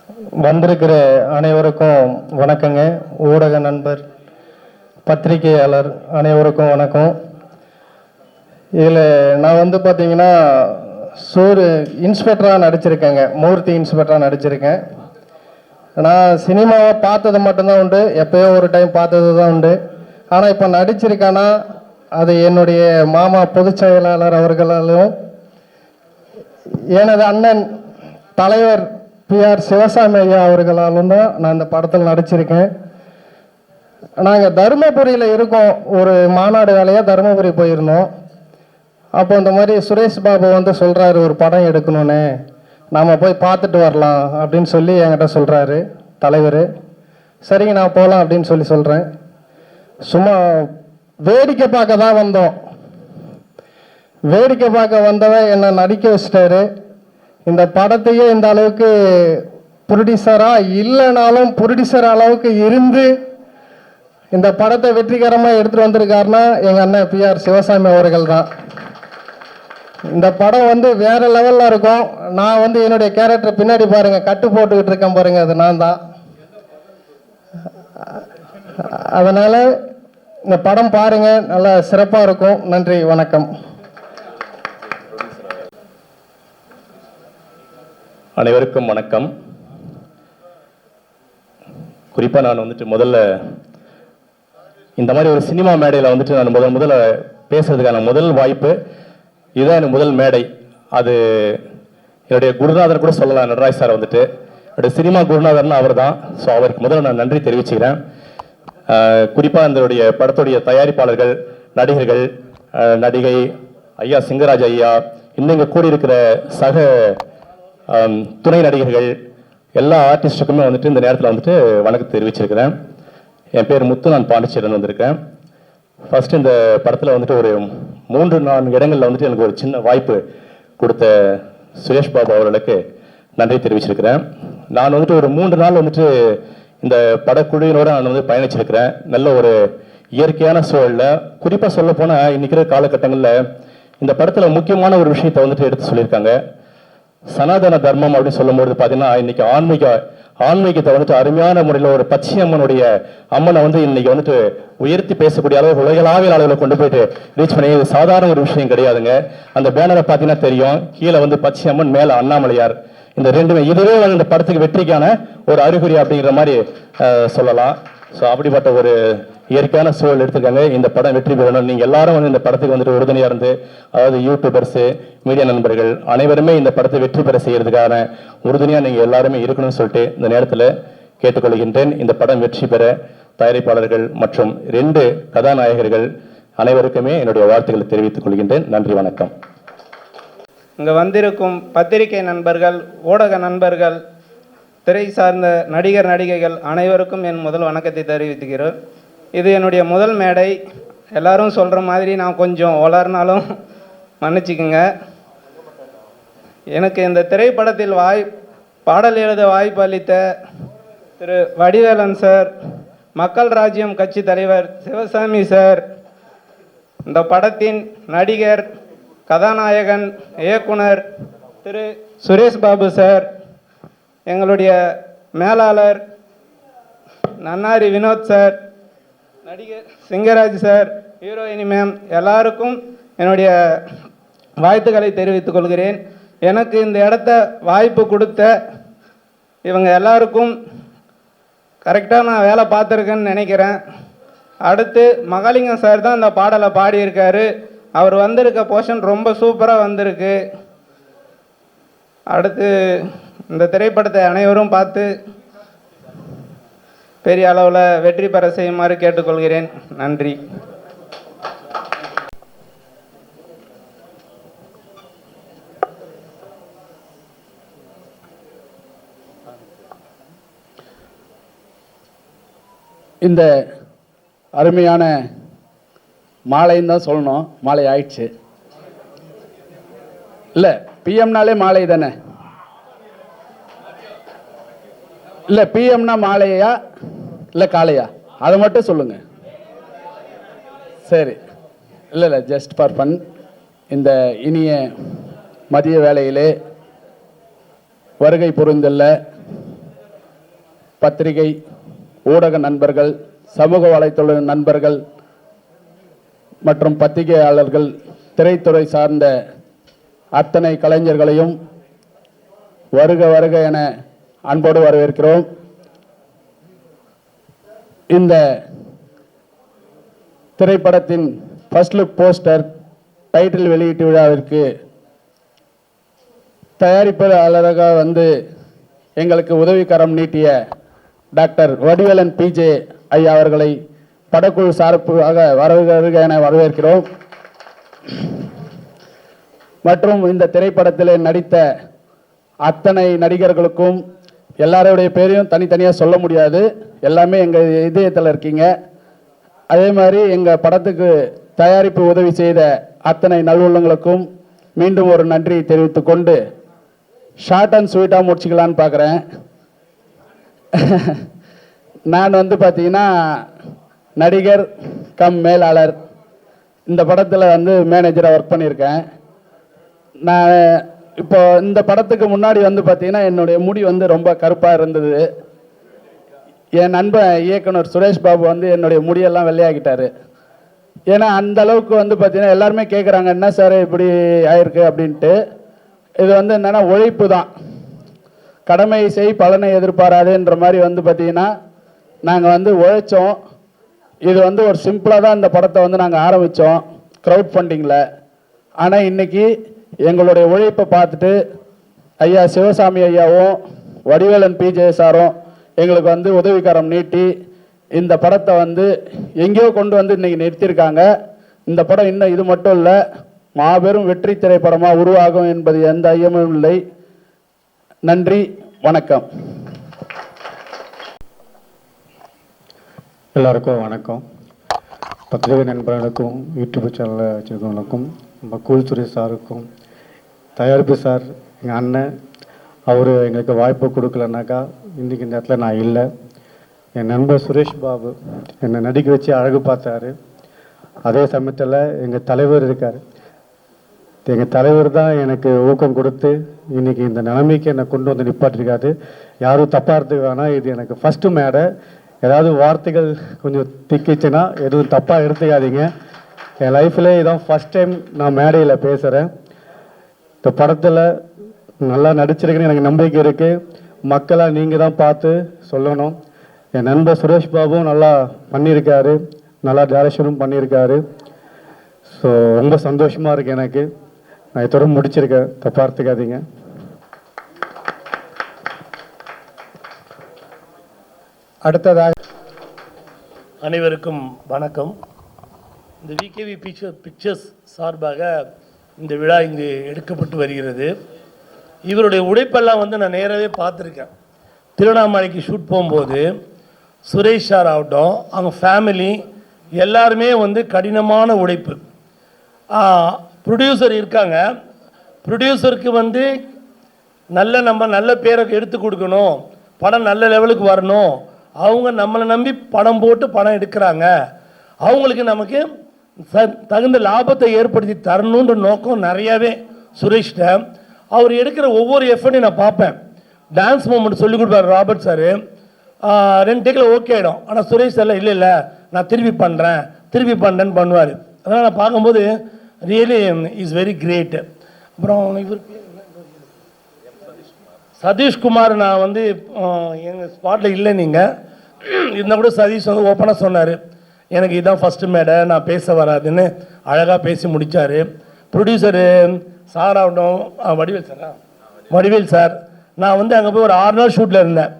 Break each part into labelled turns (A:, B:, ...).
A: வந்திருக்கிற அனைவருக்கும் வணக்கங்க. ஊடக நண்பர், பத்திரிகையாளர் அனைவருக்கும் வணக்கம். இதில் நான் வந்து பார்த்தீங்கன்னா இன்ஸ்பெக்டராக நடிச்சிருக்கேங்க. மூர்த்தி இன்ஸ்பெக்டராக நடிச்சிருக்கேன். நான் சினிமாவை பார்த்தது மட்டும்தான் உண்டு, எப்போயோ ஒரு டைம் பார்த்தது தான் உண்டு. ஆனால் இப்போ நடிச்சிருக்கேன்னா அது என்னுடைய மாமா பொதுச் செயலாளர் அவர்களாலும் எனது அண்ணன் தலைவர் PR சிவசாமி ஐயா அவர்களாலும் தான் நான் இந்த படத்தில் நடிச்சிருக்கேன். நாங்கள் தருமபுரியில் இருக்கோம், ஒரு மாநாடு வேலையாக தருமபுரி போயிருந்தோம். அப்போ இந்த மாதிரி சுரேஷ் பாபு வந்து சொல்கிறாரு ஒரு படம் எடுக்கணும்னு, நாம் போய் பார்த்துட்டு வரலாம் அப்படின்னு சொல்லி என்கிட்ட சொல்கிறாரு தலைவர். சரிங்க நான் போகலாம் அப்படின்னு சொல்லி சொல்கிறேன். சும்மா வேடிக்கை பார்க்க தான் வந்தோம். வேடிக்கை பார்க்க வந்தவன் என்னை நடிக்க வச்சிட்டாரு. இந்த படத்தையே இந்த அளவுக்கு ப்ரொடியூசராக இல்லைனாலும் ப்ரொடியூசர் அளவுக்கு இருந்து இந்த படத்தை வெற்றிகரமாக எடுத்துகிட்டு வந்திருக்காருன்னா எங்கள் அண்ணன் PR சிவசாமி அவர்கள் தான். இந்த படம் வந்து வேற லெவலில் இருக்கும். நான் வந்து என்னுடைய கேரக்டர் பின்னாடி பாருங்க, கட்டு போட்டுக்கிட்டு இருக்கேன் பாருங்க, அது நான் தான். அதனால இந்த படம் பாருங்க, நல்லா சிறப்பாக இருக்கும். நன்றி, வணக்கம்.
B: அனைவருக்கும் வணக்கம். குறிப்பாக நான் வந்துட்டு முதல்ல இந்த மாதிரி ஒரு சினிமா மேடையில் வந்துட்டு நான் முதல்ல பேசுறதுக்கான முதல் வாய்ப்பு இதுதான், எனக்கு முதல் மேடை. அது என்னுடைய குருநாதர் கூட சொல்லலாம், நடராஜ் சார் வந்துட்டு என்னுடைய சினிமா குருநாதர்னு அவர் தான். ஸோ அவருக்கு முதல்ல நான் நன்றி தெரிவிச்சுக்கிறேன். குறிப்பாக அதனுடைய படத்துடைய தயாரிப்பாளர்கள், நடிகர்கள், நடிகை ஐயா சிங்கராஜ் ஐயா, இன்னும் இங்கே கூடியிருக்கிற சக துணை நடிகர்கள், எல்லா ஆர்டிஸ்டுக்குமே வந்துட்டு இந்த நேரத்தில் வந்துட்டு வணக்கத்தை தெரிவிச்சிருக்கிறேன். என் பேர் முத்து, நான் பாண்டிச்சேரியில் வந்திருக்கேன். ஃபர்ஸ்ட் இந்த படத்தில் வந்துட்டு ஒரு 3-4 இடங்களில் வந்துட்டு எனக்கு ஒரு சின்ன வாய்ப்பு கொடுத்த சுரேஷ் பாபு அவர்களுக்கு நன்றி தெரிவிச்சிருக்கிறேன். நான் வந்துட்டு ஒரு 3 நாள் வந்துட்டு இந்த படக்குழுவினோட நான் வந்து பயணிச்சிருக்கிறேன். நல்ல ஒரு இயற்கையான சூழலில், குறிப்பாக சொல்ல போனால் இன்னைக்கு காலகட்டங்களில் இந்த படத்தில் முக்கியமான ஒரு விஷயத்தை வந்துட்டு எடுத்து சொல்லியிருக்காங்க. சனாதன தர்மம் அப்படின்னு சொல்லும்போது பார்த்தீங்கன்னா இன்னைக்கு ஆன்மீகத்தை வந்துட்டு அருமையான முறையில் ஒரு பச்சையம்மனுடைய அம்மனை வந்து இன்னைக்கு வந்துட்டு உயர்த்தி பேசக்கூடிய அளவு உலகளாவிய அளவில் கொண்டு போயிட்டு ரீச் பண்ணி, இது சாதாரண ஒரு விஷயம் கிடையாதுங்க. அந்த பேனரை பார்த்தீங்கன்னா தெரியும், கீழே வந்து பச்சையம்மன், மேலே அண்ணாமலையார். இந்த ரெண்டுமே இதுவே வந்து இந்த படத்துக்கு வெற்றிக்கான ஒரு அறிகுறி அப்படிங்கிற மாதிரி சொல்லலாம். ஸோ அப்படிப்பட்ட ஒரு இயற்கையான சூழல் எடுத்துக்காங்க. இந்த படம் வெற்றி பெறணும். நீங்கள் எல்லாரும் வந்து இந்த படத்துக்கு வந்துட்டு உறுதுணையாக இருந்து, அதாவது யூடியூபர்ஸு, மீடியா நண்பர்கள் அனைவருமே இந்த படத்தை வெற்றி பெற செய்யறதுக்கான உறுதுணையாக நீங்கள் எல்லாருமே இருக்கணும்னு சொல்லிட்டு இந்த நேரத்தில் கேட்டுக்கொள்கின்றேன். இந்த படம் வெற்றி பெற தயாரிப்பாளர்கள் மற்றும் 2 கதாநாயகர்கள் அனைவருக்குமே என்னுடைய வாழ்த்துக்களை தெரிவித்துக் கொள்கின்றேன். நன்றி, வணக்கம்.
C: இங்கே வந்திருக்கும் பத்திரிகை நண்பர்கள், ஊடக நண்பர்கள், திரை சார்ந்த நடிகர் நடிகைகள் அனைவருக்கும் என் முதல் வணக்கத்தை தெரிவித்துக்கிறேன். இது என்னுடைய முதல் மேடை. எல்லாரும் சொல்கிற மாதிரி நான் கொஞ்சம் வளர்னாலும் மன்னிச்சுக்குங்க. எனக்கு இந்த திரைப்படத்தில் பாடல் எழுத வாய்ப்பு அளித்த திரு வடிவேலன் சார், மக்கள் ராஜ்யம் கட்சி தலைவர் சிவசாமி சார், இந்த படத்தின் நடிகர், கதாநாயகன், இயக்குனர் திரு சுரேஷ் பாபு சார், எங்களுடைய மேலாளர் நன்னாரி வினோத் சார், நடிகர் சிங்கராஜ் சார், ஹீரோயினி மேம், எல்லாருக்கும் என்னுடைய வாழ்த்துக்களை தெரிவித்துக் கொள்கிறேன். எனக்கு இந்த இடத்த வாய்ப்பு கொடுத்த இவங்க எல்லாருக்கும் கரெக்டாக நான் வேலை பார்த்துருக்கேன்னு நினைக்கிறேன். அடுத்து மகாலிங்கம் சார் தான் இந்த பாடலை பாடியிருக்காரு. அவர் வந்திருக்க போர்ஷன் ரொம்ப சூப்பராக வந்திருக்கு. அடுத்து இந்த திரைப்படத்தை அனைவரும் பார்த்து பெரிய அளவில் வெற்றி பெற செய்யுமாறு கேட்டுக்கொள்கிறேன். நன்றி.
D: இந்த அருமையான மாலைன்னு தான் சொல்லணும். மாலை ஆயிடுச்சு இல்லை, பிஎம்னாலே மாலை தானே. இல்லை பிஎம்னா மாலையா இல்லை காலையா, அதை மட்டும் சொல்லுங்க. சரி, இல்லை ஜஸ்ட் ஃபார் ஃபன். இந்த இனிய மதிய வேளையிலே வருகை புரிந்துள்ள பத்திரிகை ஊடக நண்பர்கள், சமூக வலைத்தள நண்பர்கள் மற்றும் பத்திரிகையாளர்கள், திரைத்துறை சார்ந்த அத்தனை கலைஞர்களையும் வருக வருக என அன்போடு வரவேற்கிறோம். இந்த திரைப்படத்தின் ஃபர்ஸ்ட் லுக் போஸ்டர் டைட்டில் வெளியீட்டு விழாவிற்கு தயாரிப்பாளராக வந்து எங்களுக்கு உதவிக்கரம் நீட்டிய டாக்டர் வடிவேலன் பிஜே ஐயா அவர்களை படக்குழு சார்பாக வருக என வரவேற்கிறோம். மற்றும் இந்த திரைப்படத்தில் நடித்த அத்தனை நடிகர்களுக்கும் எல்லாருடைய பேரையும் தனித்தனியாக சொல்ல முடியாது, எல்லாமே எங்கள் இதயத்தில் இருக்கீங்க. அதே மாதிரி எங்கள் படத்துக்கு தயாரிப்பு உதவி செய்த அத்தனை நல்வுள்ளங்களுக்கும் மீண்டும் ஒரு நன்றி தெரிவித்துக் கொண்டு ஷார்ட் அண்ட் ஸ்வீட்டாக முடிச்சுக்கலான்னு பார்க்குறேன். நான் வந்து பார்த்தீங்கன்னா நடிகர் கம் மேலாளர், இந்த படத்தில் வந்து மேனேஜராக ஒர்க் பண்ணியிருக்கேன். நான் இப்போ இந்த படத்துக்கு முன்னாடி வந்து பார்த்தீங்கன்னா என்னுடைய முடி வந்து ரொம்ப கருப்பாக இருந்தது. என் நண்பன் இயக்குனர் சுரேஷ் பாபு வந்து என்னுடைய முடியெல்லாம் வெள்ளையாக்கிட்டாரு. ஏன்னா அந்த அளவுக்கு வந்து பார்த்தீங்கன்னா எல்லாருமே கேட்குறாங்க, என்ன சார் இப்படி ஆயிருக்கு அப்படின்ட்டு. இது வந்து என்னென்னா உழைப்பு தான், கடமை செய் பலனை எதிர்பாராதுன்ற மாதிரி வந்து பார்த்தீங்கன்னா நாங்கள் வந்து உழைச்சோம். இது வந்து ஒரு சிம்பிளாக தான் இந்த படத்தை வந்து நாங்கள் ஆரம்பித்தோம் க்ரௌட் ஃபண்டிங்கில். ஆனால் இன்றைக்கி எங்களுடைய உழைப்பை பார்த்துட்டு ஐயா சிவசாமி ஐயாவும் வடிவேலன் பிஜே சாரும் எங்களுக்கு வந்து உதவிக்கரம் நீட்டி இந்த படத்தை வந்து எங்கேயோ கொண்டு வந்து இன்றைக்கி நிறுத்தியிருக்காங்க. இந்த படம் இன்னும் இது மட்டும் இல்லை, மாபெரும் வெற்றி திரைப்படமாக உருவாகும் என்பது எந்த ஐயமும் இல்லை. நன்றி, வணக்கம்.
E: எல்லாருக்கும் வணக்கம். பத்திரிகை நண்பர்களுக்கும் யூடியூப் சேனலில் வச்சுருக்கவங்களுக்கும் நம்ம கூல்துறை சாருக்கும் தயாரிப்பு சார் எங்கள் அண்ணன், அவர் எங்களுக்கு வாய்ப்பு கொடுக்கலனாக்கா இன்றைக்கி இந்த இடத்துல நான் இல்லை. என் நண்பர் சுரேஷ் பாபு என்னை நடிக்க வச்சு அழகு பார்த்தாரு. அதே சமயத்தில் எங்கள் தலைவர் இருக்கார், எங்கள் தலைவர் தான் எனக்கு ஊக்கம் கொடுத்து இன்றைக்கி இந்த நிலைமைக்கு என்னை கொண்டு வந்து நிப்பாட்டிருக்காரு. யாரும் தப்பாக இருந்துக்கு வேணாம், இது எனக்கு ஃபஸ்ட்டு மேடை. ஏதாவது வார்த்தைகள் கொஞ்சம் திக்கிச்சுன்னா எதுவும் தப்பாக எடுத்துக்காதீங்க. என் லைஃப்பில் இதான் ஃபஸ்ட் டைம் நான் மேடையில் பேசுகிறேன். இந்த படத்தில் நல்லா நடிச்சிருக்கேன்னு எனக்கு நம்பிக்கை இருக்குது. மக்களாக நீங்கள் தான் பார்த்து சொல்லணும். என் நண்பர் சுரேஷ் பாபுவும் நல்லா பண்ணியிருக்காரு, நல்லா டைரக்ஷனும் பண்ணியிருக்காரு. ஸோ ரொம்ப சந்தோஷமாக இருக்குது எனக்கு. நான் இதோட முடிச்சிருக்கேன், தப்பாக எடுத்துக்காதீங்க.
A: அடுத்ததாக
F: அனைவருக்கும் வணக்கம். இந்த விகேவி பிக்சர்ஸ் சார்பாக இந்த விழா இங்கு எடுக்கப்பட்டு வருகிறது. இவருடைய உழைப்பெல்லாம் வந்து நான் நேராகவே பார்த்துருக்கேன். திருவண்ணாமலைக்கு ஷூட் போகும்போது சுரேஷ் சார் ஆகட்டும், அவங்க ஃபேமிலி எல்லாருமே வந்து கடினமான உழைப்பு. ப்ரொடியூசர் இருக்காங்க, ப்ரொடியூசருக்கு வந்து நம்ம நல்ல பேரை எடுத்து கொடுக்கணும், படம் நல்ல லெவலுக்கு வரணும். அவங்க நம்மளை நம்பி படம் போட்டு படம் எடுக்கிறாங்க, அவங்களுக்கு நமக்கு தகுந்த லாபத்தை ஏற்படுத்தி தரணுன்ற நோக்கம் நிறையாவே சுரேஷ்ட. அவர் எடுக்கிற ஒவ்வொரு எஃபர்ட்டையும் நான் பார்ப்பேன். டான்ஸ் மூமெண்ட் சொல்லிக் கொடுப்பார் ராபர்ட் சார், 2 டேக்கில் ஓகே ஆகிடும். ஆனால் சுரேஷ் சார்ல இல்லை நான் திருப்பி பண்ணுறேன்னு பண்ணுவார். அதனால் நான் பார்க்கும்போது ரியலி இஸ் வெரி கிரேட். அப்புறம் இவர் சதீஷ்குமார், நான் வந்து எங்கள் ஸ்பாட்டில் இல்லை, நீங்கள் இருந்தால் கூட சதீஷ் வந்து ஓப்பனாக சொன்னார், எனக்கு இதுதான் ஃபஸ்ட்டு மேடை, நான் பேச வராதுன்னு அழகாக பேசி முடித்தார். ப்ரொடியூசரு சார் ஆகட்டும், வடிவேல் சார், நான் வந்து அங்கே போய் ஒரு 6 நாள் ஷூட்டில் இருந்தேன்.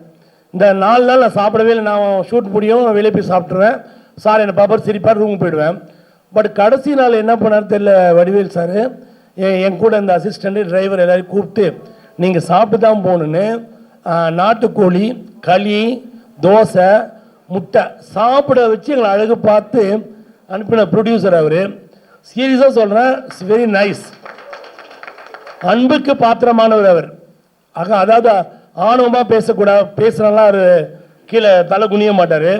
F: இந்த 4 நாள் நான் சாப்பிடவே இல்லை. நான் ஷூட் முடியும் வெளியே போய் சாப்பிட்ருவேன். சார் என்னை பாப்பார் சிரிப்பார், ரூமுக்கு போயிடுவேன். பட் கடைசி நாள் என்ன பண்ணார் தெரியல வடிவேல் சார், என் கூட இந்த அசிஸ்டண்ட்டு டிரைவர் எல்லாரையும் கூப்பிட்டு நீங்கள் சாப்பிட்டு தான் போகணுன்னு நாட்டுக்கோழி, களி, தோசை, முட்டை சாப்பிட வச்சு எங்களை அழகு பார்த்து அனுப்பின ப்ரொடியூசர் அவர். சீரியஸாக சொல்கிறேன், இட்ஸ் வெரி நைஸ். அன்புக்கு பாத்திரமானவர் அவர். அதாவது ஆணவமாக பேசுகிறலாம் அவர் கீழே தலை குனிய மாட்டார்.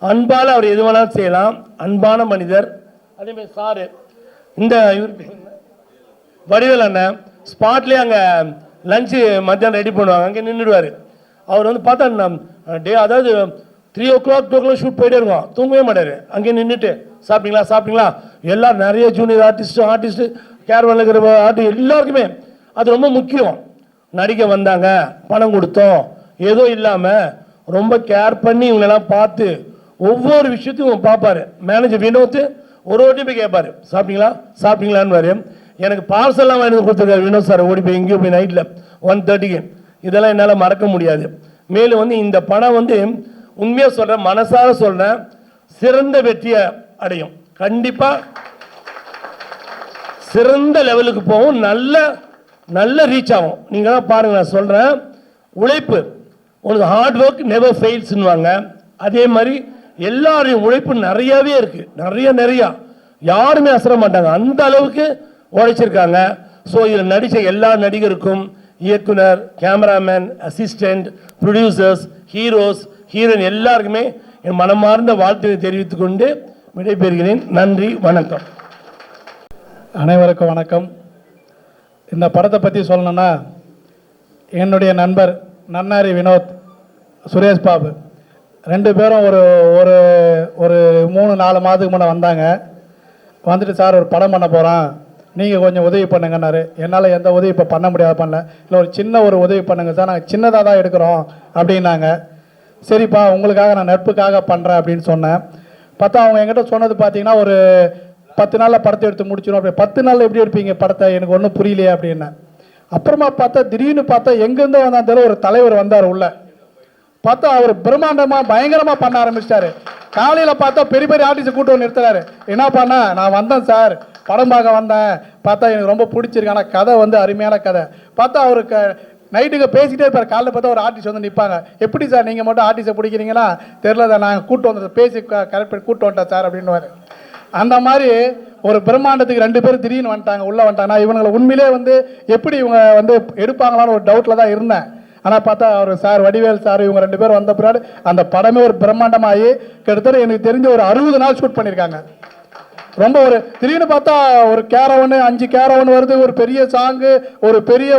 F: அன்பால் அவர் எது வேணாலும் செய்யலாம், அன்பான மனிதர். அதேமாதிரி சாரு இந்த இவர் வடிவேல் அண்ணன் ஸ்பாட்லேயே அங்கே லஞ்சு மத்தியானம் ரெடி பண்ணுவாங்க, அங்கே நின்றுடுவார். அவர் வந்து பார்த்தா அதாவது 3 o'clock ஷூட் போயிட்டே இருக்கும், தூங்கவே மாட்டார். அங்கேயே நின்றுட்டு சாப்பிட்டீங்களா சாப்பிட்டீங்களா எல்லாம் நிறைய ஜூனியர் ஆர்டிஸ்ட்டு கேரவனில் இருக்கிற ஆர்டிஸ்ட் எல்லாருக்குமே அது ரொம்ப முக்கியம். நடிக்க வந்தாங்க, பணம் கொடுத்தோம், ஏதோ இல்லாமல் ரொம்ப கேர் பண்ணி இவங்களெல்லாம் பார்த்து ஒவ்வொரு விஷயத்தையும் பார்ப்பார். மேனேஜர் வினோத் ஒரு வாட்டி போய் கேட்பார், சாப்பிட்டீங்களா சாப்பிட்டீங்களான்னு. எனக்கு பார்சல்லாம் வாங்கி கொடுத்துருக்காரு வினோத் சார், ஓடி போய் எங்கேயோ போய் நைட்டில் 1:30க்கு. இதெல்லாம் என்னால் மறக்க முடியாது. மேலும் வந்து இந்த படம் வந்து உண்மையாக சொல்கிறேன், மனசார சொல்கிறேன், சிறந்த வெற்றியை அடையும். கண்டிப்பாக சிறந்த லெவலுக்கு போகும், நல்ல நல்ல ரீச் ஆகும். நீங்கள் தான் பாருங்கள், நான் சொல்கிறேன், உழைப்பு உங்களுக்கு ஹார்ட் ஒர்க் நெவர் ஃபெயில்ஸ்னுவாங்க. அதே மாதிரி எல்லாரையும் உழைப்பு நிறையாவே இருக்குது, நிறையா யாருமே அசர மாட்டாங்க, அந்த அளவுக்கு உழைச்சிருக்காங்க. ஸோ இதில் நடித்த எல்லா நடிகருக்கும், இயக்குனர், cameraman, assistant, producers, heroes, heroine எல்லாருக்குமே என் மனமார்ந்த வாழ்த்துக்களை தெரிவித்துக் கொண்டு விடைபெறுகிறேன். நன்றி, வணக்கம்.
D: அனைவருக்கும் வணக்கம். இந்த படத்தை பற்றி சொல்லணும்னா, என்னுடைய நண்பர் நன்னாரி வினோத், சுரேஷ் பாபு 2 பேரும் ஒரு ஒரு ஒரு 3-4 மாதத்துக்கு முன்னே வந்தாங்க. வந்துட்டு சார் ஒரு படம் பண்ண போகிறான், நீங்கள் கொஞ்சம் உதவி பண்ணுங்கன்னாரு. என்னால் எந்த உதவி இப்போ பண்ண முடியாது, பண்ணல. இல்லை ஒரு சின்ன ஒரு உதவி பண்ணுங்கள் சார், நாங்கள் சின்னதாக தான் எடுக்கிறோம் அப்படின்னாங்க. சரிப்பா உங்களுக்காக நான் நட்புக்காக பண்ணுறேன் அப்படின்னு சொன்னேன். பார்த்தா அவங்க என்கிட்ட சொன்னது பார்த்தீங்கன்னா ஒரு 10 நாளில் படத்தை எடுத்து முடிச்சிடும். அப்படி 10 நாளில் எப்படி எடுப்பீங்க படத்தை, எனக்கு ஒன்றும் புரியலையே அப்படின்னேன். அப்புறமா பார்த்தா திடீர்னு பார்த்தா எங்கேருந்தோ வந்தாலும் ஒரு தலைவர் வந்தார் உள்ள. பார்த்தா அவர் பிரம்மாண்டமாக பயங்கரமாக பண்ண ஆரம்பிச்சிட்டாரு. காலையில் பார்த்தா பெரிய பெரிய ஆர்டிஸ்ட் கூட்டு வந்து நிறுத்துறாரு. என்ன பண்ண, நான் வந்தேன் சார், படம் பார்க்க வந்தேன், பார்த்தா எனக்கு ரொம்ப பிடிச்சிருக்கு, ஆனால் கதை வந்து அருமையான கதை. பார்த்தா அவருக்கு நைட்டுக்கு பேசிகிட்டே இருப்பார். காலையில் பார்த்தா ஒரு ஆர்டிஸ்ட் வந்து நிற்பாங்க. எப்படி சார் நீங்கள் மட்டும் ஆர்டிஸ்ட்டை பிடிக்கிறீங்கன்னா, தெரில சார், நாங்கள் கூட்டு வந்தது பேசி கரெக்ட் பண்ணி கூட்டு வந்துட்டேன் சார் அப்படின்னுவார். அந்த மாதிரி ஒரு பிரம்மாண்டத்துக்கு 2 பேர் திடீர்னு வந்துட்டாங்க, உள்ளே வந்துட்டாங்க. நான் இவங்களை உண்மையிலே வந்து எப்படி இவங்க வந்து எடுப்பாங்களான்னு ஒரு டவுட்டில் தான் இருந்தேன். ஆனால் பார்த்தா அவர் சார், வடிவேல் சார், இவங்க 2 பேர் வந்த பின்னாடி அந்த படமே ஒரு பிரம்மாண்டமாகி கிட்டத்தட்ட எனக்கு தெரிஞ்ச ஒரு 60 நாள் ஷூட் பண்ணியிருக்காங்க. ரொம்ப ஒரு திடீர்னு பார்த்தா ஒரு கேரவனு 5 கேரவன் வருது, ஒரு பெரிய சாங்கு, ஒரு பெரிய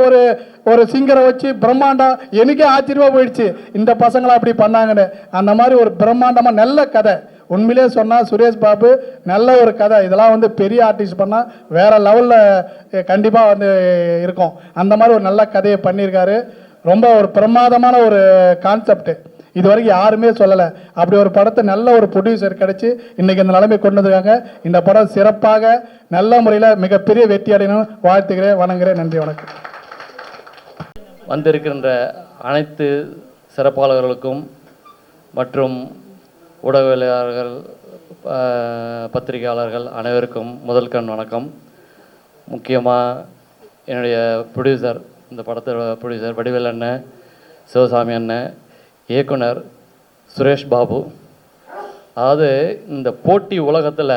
D: ஒரு சிங்கரை வச்சு பிரம்மாண்டம். எனக்கே ஆச்சரியமாக போயிடுச்சு, இந்த பசங்களாம் அப்படி பண்ணாங்கன்னு. அந்த மாதிரி ஒரு பிரம்மாண்டமாக நல்ல கதை. உண்மையிலே சொன்னால் சுரேஷ் பாபு நல்ல ஒரு கதை. இதெல்லாம் வந்து பெரிய ஆர்டிஸ்ட் பண்ணால் வேறு லெவலில் கண்டிப்பாக வந்து இருக்கும். அந்த மாதிரி ஒரு நல்ல கதையை பண்ணியிருக்காரு. ரொம்ப ஒரு பிரமாதமான ஒரு கான்செப்ட், இது வரைக்கும் யாருமே சொல்லலை. அப்படி ஒரு படத்தை நல்ல ஒரு ப்ரொடியூசர் கிடச்சி இன்றைக்கி இந்த நிலைமை கொண்டு வந்துருக்காங்க. இந்த படம் சிறப்பாக நல்ல முறையில் மிகப்பெரிய வெற்றி அடையணும் வாழ்த்துக்கிறேன், வணங்குகிறேன். நன்றி, வணக்கம்.
G: வந்திருக்கின்ற அனைத்து சிறப்பாளர்களுக்கும் மற்றும் ஊடகவியலாளர்கள், பத்திரிகையாளர்கள் அனைவருக்கும் முதல் கண் வணக்கம். முக்கியமாக என்னுடைய ப்ரொடியூசர், இந்த படத்தோட ப்ரொடியூசர் வடிவேல் அண்ணன், சிவசாமி அண்ணன், இயக்குனர் சுரேஷ் பாபு. அதாவது இந்த போட்டி உலகத்தில்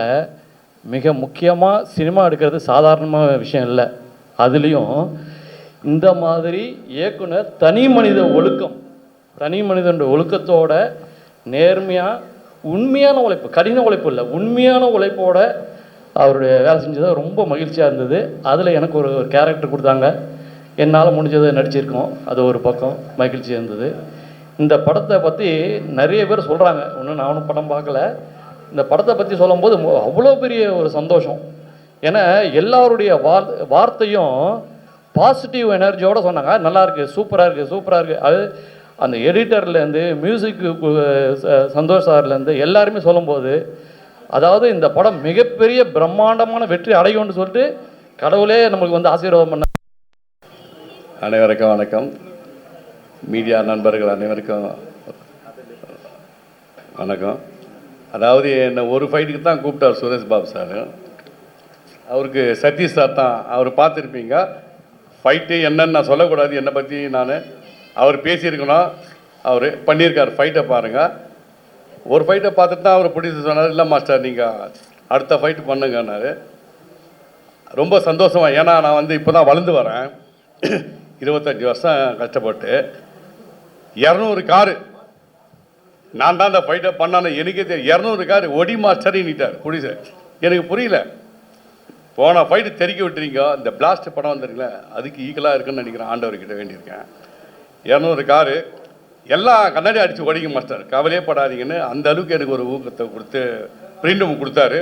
G: மிக முக்கியமாக சினிமா எடுக்கிறது சாதாரணமான விஷயம் இல்லை. அதுலேயும் இந்த மாதிரி இயக்குனர் தனி மனித ஒழுக்கம், தனி மனிதனுடைய ஒழுக்கத்தோட நேர்மையாக உண்மையான உழைப்பு, கடின உழைப்பு இல்லை, உண்மையான உழைப்போட அவருடைய வேலை செஞ்சது ரொம்ப மகிழ்ச்சியாக இருந்தது. அதில் எனக்கு ஒரு கேரக்டர் கொடுத்தாங்க, என்னால் முடிஞ்சதை நடிச்சிருக்கோம், அது ஒரு பக்கம் மகிழ்ச்சியாக இருந்தது. இந்த படத்தை பற்றி நிறைய பேர் சொல்கிறாங்க, இன்னும் நானும் படம் பார்க்கல. இந்த படத்தை பற்றி சொல்லும்போது அவ்வளோ பெரிய ஒரு சந்தோஷம். ஏன்னா எல்லாருடைய வார்த்தையும் பாசிட்டிவ் எனர்ஜியோடு சொன்னாங்க. நல்லாயிருக்கு, சூப்பராக இருக்குது, சூப்பராக இருக்குது. அது அந்த எடிட்டர்லேருந்து மியூசிக்கு சந்தோஷ் சார்லேருந்து எல்லாருமே சொல்லும்போது, அதாவது இந்த படம் மிகப்பெரிய பிரம்மாண்டமான வெற்றி அடையும்னு சொல்லிட்டு கடவுளே நம்மளுக்கு வந்து ஆசீர்வாதம் பண்ண.
H: அனைவருக்கும் வணக்கம். மீடியா நண்பர்கள் அனைவருக்கும் வணக்கம். அதாவது என்னை ஒரு ஃபைட்டுக்கு தான் கூப்பிட்டார் சுரேஷ் பாபு சார். அவருக்கு சதீஷ் சார் தான், அவர் பார்த்துருப்பீங்க. ஃபைட்டு என்னன்னு நான் சொல்லக்கூடாது, என்னை பற்றி அவர் பேசியிருக்கணும், அவர் பண்ணியிருக்கார். ஃபைட்டை பாருங்கள். ஒரு ஃபைட்டை பார்த்துட்டு தான் அவர் பிடிச்சி சொன்னார், இல்லை மாஸ்டர் நீங்கள் அடுத்த ஃபைட்டு பண்ணுங்கன்னாரு. ரொம்ப சந்தோஷமா, ஏன்னா நான் இப்போ தான் வளர்ந்து வரேன். 25 வருஷம் கஷ்டப்பட்டு 200 காரு நான் தான் அந்த ஃபைட்டை பண்ணானே எனக்கே தெரியும். 200 காரு ஒடி மாஸ்டர் நீட்டார் புரியுது. எனக்கு புரியல, போன ஃபைட்டு தெறிக்க விட்டுறீங்க. இந்த பிளாஸ்ட் படம் வந்துருங்களே, அதுக்கு ஈக்குவலாக இருக்குன்னு நினைக்கிறேன். ஆண்டவர்கிட்ட வேண்டியிருக்கேன். 200 காரு எல்லாம் கண்ணாடி அடித்து உடைக்க மாஸ்டர், கவலையே படாதீங்கன்னு அந்த அளவுக்கு எனக்கு ஒரு ஊக்கத்தை கொடுத்து ஃப்ரீடம் கொடுத்தாரு.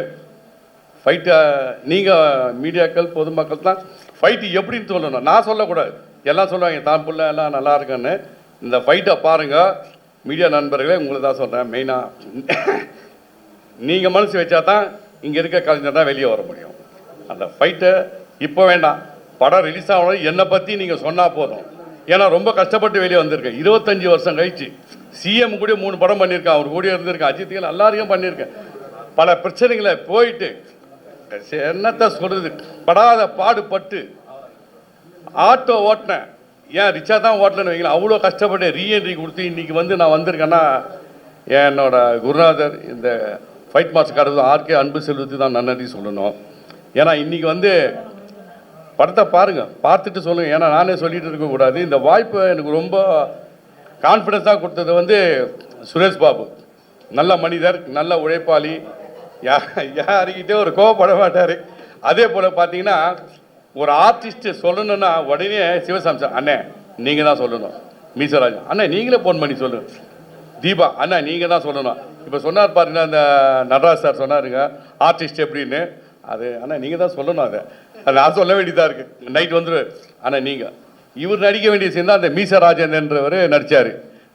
H: ஃபைட்டை நீங்கள் மீடியாக்கள் பொதுமக்கள் தான் ஃபைட்டு எப்படின்னு சொல்லணும், நான் சொல்லக்கூடாது. எல்லாம் சொல்லுவாங்க தான் புள்ள எல்லாம் நல்லா இருக்குன்னு. இந்த ஃபைட்டை பாருங்கள் மீடியா நண்பர்களே, உங்களை தான் சொல்கிறேன். மெயினாக நீங்கள் மனசு வச்சா தான் இங்கே இருக்க கலைஞர் தான் வெளியே வர முடியும். அந்த ஃபைட்டை இப்போ வேண்டாம், படம் ரிலீஸ் ஆகணும் என்னை பற்றி நீங்கள் சொன்னால் போதும். ஏன்னா ரொம்ப கஷ்டப்பட்டு வெளியே வந்திருக்கேன். 25 வருஷம் கழிச்சு சிஎம் கூட 3 படம் பண்ணியிருக்கேன், அவர் கூட இருந்திருக்கேன், அஜித்துகள் எல்லாரையும் பண்ணியிருக்கேன். பல பிரச்சனைகளை போயிட்டு என்னத்தை சொல்கிறது, படாத பாடுபட்டு ஆட்டோ ஓட்டினேன். ஏன் ரிச்சா தான் ஓட்டலன்னு வைங்களேன், அவ்வளோ கஷ்டப்பட்டு ரீஎன்ட்ரி கொடுத்து இன்றைக்கி வந்து நான் வந்திருக்கேன்னா என்னோட குருநாதர் இந்த ஃபைட் மாஸ்டர் கடவுள் ஆர்கே அன்பு செல்வத்து தான் நன்றி சொல்லணும். ஏன்னா இன்றைக்கி வந்து படத்தை பாருங்கள், பார்த்துட்டு சொல்லுங்கள். ஏன்னா நானே சொல்லிட்டு இருக்கக்கூடாது. இந்த வாய்ப்பு எனக்கு ரொம்ப கான்ஃபிடென்ஸாக கொடுத்தது வந்து சுரேஷ் பாபு. நல்ல மனிதர், நல்ல உழைப்பாளி, யாருக்கிட்டே ஒரு கோவப்பட மாட்டார். அதே போல் பார்த்தீங்கன்னா ஒரு ஆர்டிஸ்ட்டு சொல்லணுன்னா உடனே சிவசாமி அண்ணே நீங்கள் தான் சொல்லணும், மீசராஜ் அண்ணே நீங்களே ஃபோன் பண்ணி சொல்லுங்கள், தீபா அண்ணா நீங்கள் தான் சொல்லணும். இப்போ சொன்னார் பாருங்க அந்த நடராஜ் சார் சொன்னாருங்க ஆர்டிஸ்ட் எப்படின்னு, அது அண்ணா நீங்கள் தான் சொல்லணும். அதை நான் சொல்ல வேண்டியதாக இருக்குது. நைட் வந்துடுவார் அண்ணா நீங்கள். இவர் நடிக்க வேண்டிய சேர்ந்தால் அந்த மீசராஜன்றவர் நடித்தார்.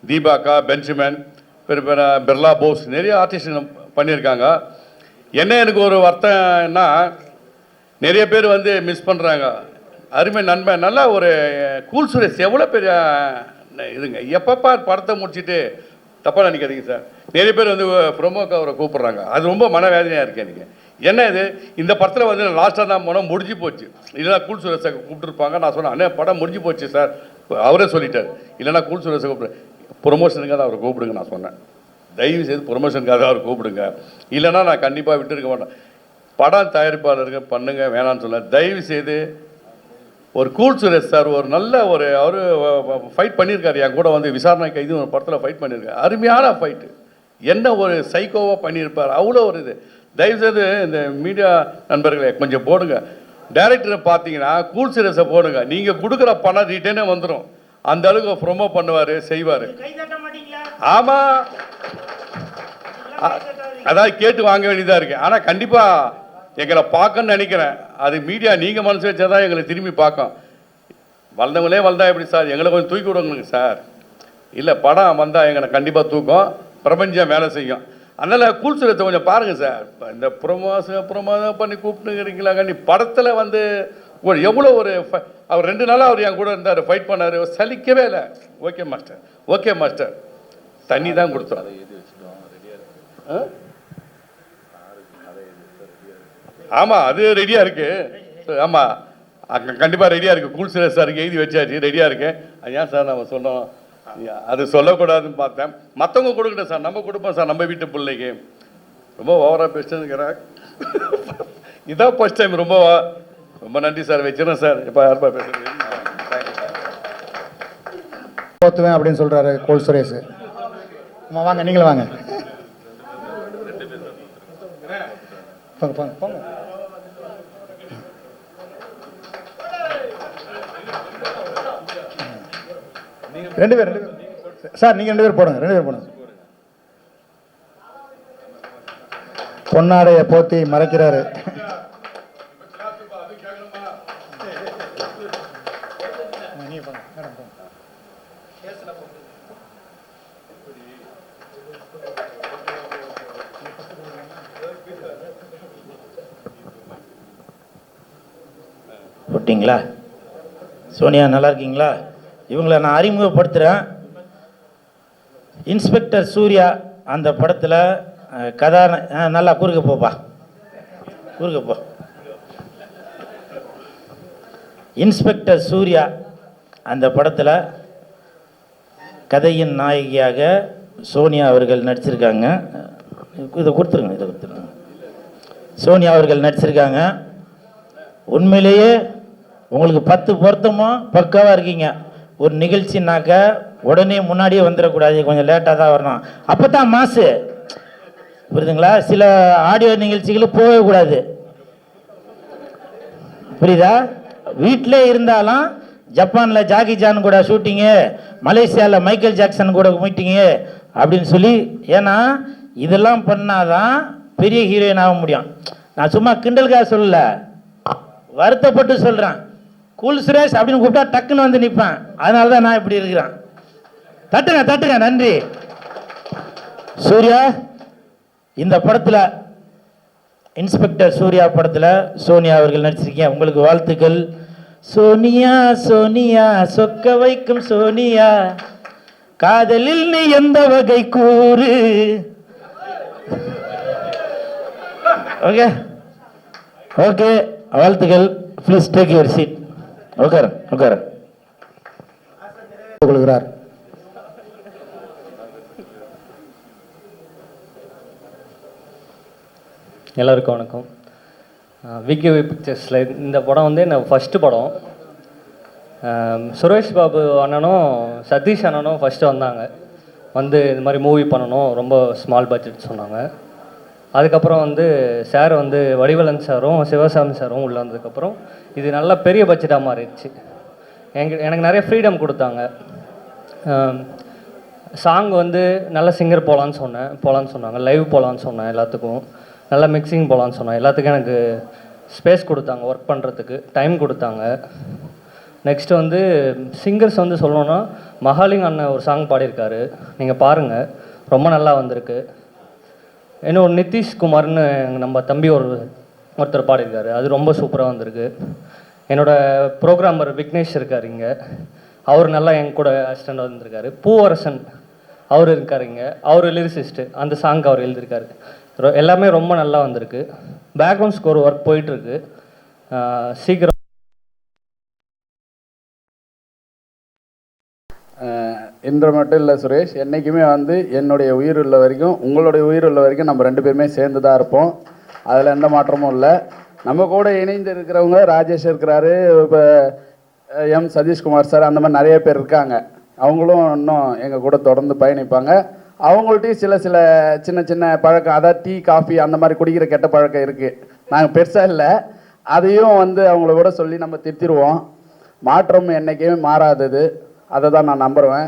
H: தீபாக்கா, பென்சிமன், பிர்லா போஸ், நிறைய ஆர்டிஸ்ட் பண்ணியிருக்காங்க. என்ன எனக்கு ஒரு வருத்தம்னா நிறைய பேர் வந்து மிஸ் பண்ணுறாங்க. அருமை நண்பன், நல்லா ஒரு கூல் சுரேஷ் எவ்வளோ பெரிய இதுங்க. எப்பப்பா படத்தை முடிச்சுட்டு தப்பாக நினைக்காதீங்க சார், நிறைய பேர் வந்து ப்ரொமோக்கு அவரை கூப்பிட்றாங்க. அது ரொம்ப மனவேதனையாக இருக்குது எனக்கு. என்ன இது, இந்த படத்தில் வந்து லாஸ்ட்டாக தான் போனோம், முடிஞ்சு போச்சு. இல்லைனா கூல் சுரேஷை கூப்பிட்டுருப்பாங்க. நான் சொன்னேன் அண்ணே படம் முடிஞ்சு போச்சு சார், அவரே சொல்லிட்டார். இல்லைனா கூல் சுரேஷை கூப்பிடு, ப்ரொமோஷனுக்காக அவரை கூப்பிடுங்க. நான் சொன்னேன் தயவு செய்து ப்ரொமோஷனுக்காக அவர் கூப்பிடுங்க, இல்லைனா நான் கண்டிப்பாக விட்டுருக்க மாட்டேன். படம் தயாரிப்பாளர்கள் பண்ணுங்க வேணான்னு சொல்ல, தயவு செய்து ஒரு கூல் சுரேஷ் சார் ஒரு நல்ல ஒரு அவர் ஃபைட் பண்ணியிருக்காரு. என் கூட வந்து விசாரணை கைது ஒரு படத்தில் ஃபைட் பண்ணியிருக்காரு. அருமையான ஃபைட்டு, என்ன ஒரு சைக்கோவாக பண்ணியிருப்பார். அவ்வளோ ஒரு இது. தயவுசெய்து இந்த மீடியா நண்பர்களை கொஞ்சம் போடுங்க. டைரக்டரை பார்த்தீங்கன்னா கூல் சுரேஷை போடுங்க. நீங்கள் கொடுக்குற பணம் ரிட்டர்னே வந்துடும். அந்த அளவுக்கு ப்ரொமோ பண்ணுவார், செய்வார். ஆமாம், அதாவது கேட்டு வாங்க வேண்டியதாக இருக்குது. ஆனால் கண்டிப்பாக எங்களை பார்க்கணுன்னு நினைக்கிறேன். அது மீடியா நீங்கள் மனசு வச்சா தான் எங்களை திரும்பி பார்க்கும். வளர்ந்தவங்களே வளர்ந்தா எப்படி சார், எங்களை கொஞ்சம் தூக்கி விடுங்க சார். இல்லை படம் வந்தால் எங்களை கண்டிப்பாக தூக்கும், பிரபஞ்சம் வேலை செய்யும். அதனால் கூல் சுரேஷை கொஞ்சம் பாருங்கள் சார். இந்த ப்ரொமோஷன் பண்ணி கூப்பிட்டுங்கிறீங்களா கண்டி படத்தில் வந்து ஒரு எவ்வளோ ஒரு அவர் 2 நாளாக அவர் என் கூட இருந்தார், ஃபைட் பண்ணார், சலிக்கவே இல்லை. ஓகே மாஸ்டர், ஓகே மாஸ்டர், தண்ணி தான் கொடுத்தோம். ஆமாம் அது ரெடியாக இருக்குது. ஆமாம் கண்டிப்பாக ரெடியாக இருக்குது. கூல் சுரேஷ் சாருக்கு எழுதி வச்சாச்சு, ரெடியாக இருக்கு. ஏன் சார் நம்ம சொன்னோம், அது சொல்லக்கூடாதுன்னு பார்த்தேன். மற்றவங்க கொடுக்கட்டும் சார், நம்ம கொடுப்போம் சார், நம்ம வீட்டு பிள்ளைக்கு. ரொம்ப ஓவராக பேசுகிறேன். இதான் ஃபர்ஸ்ட் டைம். ரொம்ப நன்றி சார், வச்சிடறேன் சார். இப்போ யாருப்பா பேசுகிறேன்
I: போத்துவேன் அப்படின்னு சொல்கிறாரு கூல் சுரேஷ். வாங்க நீங்களும் வாங்க, போங்க போங்க போங்க. ரெண்டு பேர் சார், நீங்கள் 2 பேர் போடுங்க, 2 பேர் போடுங்க. பொன்னாடைய போத்தி மறைக்கிறாரு.
J: போட்டிங்களா? சோனியா நல்லா இருக்கீங்களா? இவங்களை நான் அறிமுகப்படுத்துகிறேன். இன்ஸ்பெக்டர் சூர்யா அந்த படத்தில் நல்லா குறுக்க போப்பா, குறுக்க போ. இன்ஸ்பெக்டர் சூர்யா அந்த படத்தில் கதையின் நாயகியாக சோனியா அவர்கள் நடிச்சிருக்காங்க. இதை கொடுத்துருங்க, இதை கொடுத்துருங்க. சோனியா அவர்கள் நடிச்சிருக்காங்க. உண்மையிலேயே உங்களுக்கு 10 பொருத்தமும் பக்காவாக இருக்கீங்க. ஒரு நிகழ்ச்சினாக்க உடனே முன்னாடியே வந்துடக்கூடாது, கொஞ்சம் லேட்டாக தான் வரணும், அப்போ தான் மாசு. புரியுதுங்களா? சில ஆடியோ நிகழ்ச்சிகளுக்கு போகவே கூடாது, புரியுதா? வீட்டிலே இருந்தாலும் ஜப்பானில் ஜாக்கி ஜான் கூட ஷூட்டிங்கு, மலேசியாவில் மைக்கேல் ஜாக்சன் கூட மீட்டிங்கு அப்படின்னு சொல்லி. ஏன்னா இதெல்லாம் பண்ணாதான் பெரிய ஹீரோயின் ஆக முடியும். நான் சும்மா கிண்டலுக்காக சொல்லல, வருத்தப்பட்டு சொல்கிறேன். கூல் சுரேஷ் அப்படின்னு கூப்பிட்டா டக்குன்னு வந்து நிற்பேன். அதனால தான் நான் இப்படி இருக்கிறேன். தட்டுங்க தட்டுங்க. நன்றி. சூர்யா, இந்த படத்தில் இன்ஸ்பெக்டர் சூர்யா படத்தில் சோனியா அவர்கள் நடிச்சிருக்கீங்க. உங்களுக்கு வாழ்த்துக்கள். சோனியா சோனியா சொக்க வைக்கும் சோனியா, காதலில் நீ எந்த வகை கூறு. ஓகே ஓகே, வாழ்த்துக்கள். Please take your seat. உட்கார உட்கார.
I: கொள்கிறார்.
K: எல்லாருக்கும் வணக்கம். விகேவி பிக்சர்ஸில் இந்த படம் வந்து என்ன ஃபஸ்ட்டு படம். சுரேஷ் பாபு அண்ணனும் சதீஷ் அண்ணனும் ஃபஸ்ட்டு வந்தாங்க. வந்து இந்த மாதிரி மூவி பண்ணணும், ரொம்ப ஸ்மால் பட்ஜெட் சொன்னாங்க. அதுக்கப்புறம் வந்து சார் வந்து வடிவேலன் சாரும் சிவசாமி சாரும் உள்ளே வந்ததுக்கப்புறம் இது நல்லா பெரிய பட்ஜெட்டாக மாறிடுச்சு. எனக்கு நிறைய ஃப்ரீடம் கொடுத்தாங்க. சாங் வந்து நல்ல சிங்கர் போகலான்னு சொன்னாங்க. லைவ் போகலான்னு சொன்னேன். எல்லாத்துக்கும் நல்லா மிக்சிங் போகலான்னு சொன்னேன். எல்லாத்துக்கும் எனக்கு ஸ்பேஸ் கொடுத்தாங்க, ஒர்க் பண்ணுறதுக்கு டைம் கொடுத்தாங்க. நெக்ஸ்ட்டு வந்து சிங்கர்ஸ் வந்து சொல்லணுன்னா மகாலிங் அண்ணன் ஒரு சாங் பாடியிருக்காரு, நீங்கள் பாருங்கள், ரொம்ப நல்லா வந்திருக்கு. இன்னும் நிதிஷ்குமார்னு நம்ம தம்பி ஒருத்தர் பாடியிருக்காரு, அது ரொம்ப சூப்பராக வந்திருக்கு. என்னோடய ப்ரோக்ராமர் விக்னேஷ் இருக்கார் இங்கே, அவர் நல்லா என் கூட அசிஸ்டண்ட் வந்திருக்காரு. பூவரசன் அவர் இருக்காருங்க, அவர் லிரிசிஸ்ட்டு, அந்த சாங்க்கு அவர் எழுதியிருக்காரு. எல்லாமே ரொம்ப நல்லா வந்திருக்கு. பேக்ரவுண்ட் ஸ்கோர் ஒர்க் போயிட்டுருக்கு. சீக்கிரம்
D: இன்று மட்டும் இல்லை சுரேஷ், என்றைக்குமே வந்து என்னுடைய உயிர் உள்ள வரைக்கும் உங்களுடைய உயிர் உள்ள வரைக்கும் நம்ம 2 பேருமே சேர்ந்து தான் இருப்போம். அதில் எந்த மாற்றமும் இல்லை. நம்ம கூட இணைந்து இருக்கிறவங்க ராஜேஷ் இருக்கிறாரு, இப்போ எம் சதீஷ்குமார் சார், அந்த மாதிரி நிறைய பேர் இருக்காங்க. அவங்களும் இன்னும் எங்கள் கூட தொடர்ந்து பயணிப்பாங்க. அவங்கள்ட்டையும் சில சின்ன சின்ன பழக்கம், அதாவது டீ காஃபி அந்த மாதிரி குடிக்கிற கெட்ட பழக்கம் இருக்குது. நாங்கள் பெருசாக இல்லை, அதையும் வந்து அவங்கள கூட சொல்லி நம்ம திருத்திடுவோம். மாற்றம் என்றைக்குமே மாறாதது, அதை தான் நான் நம்புவேன்.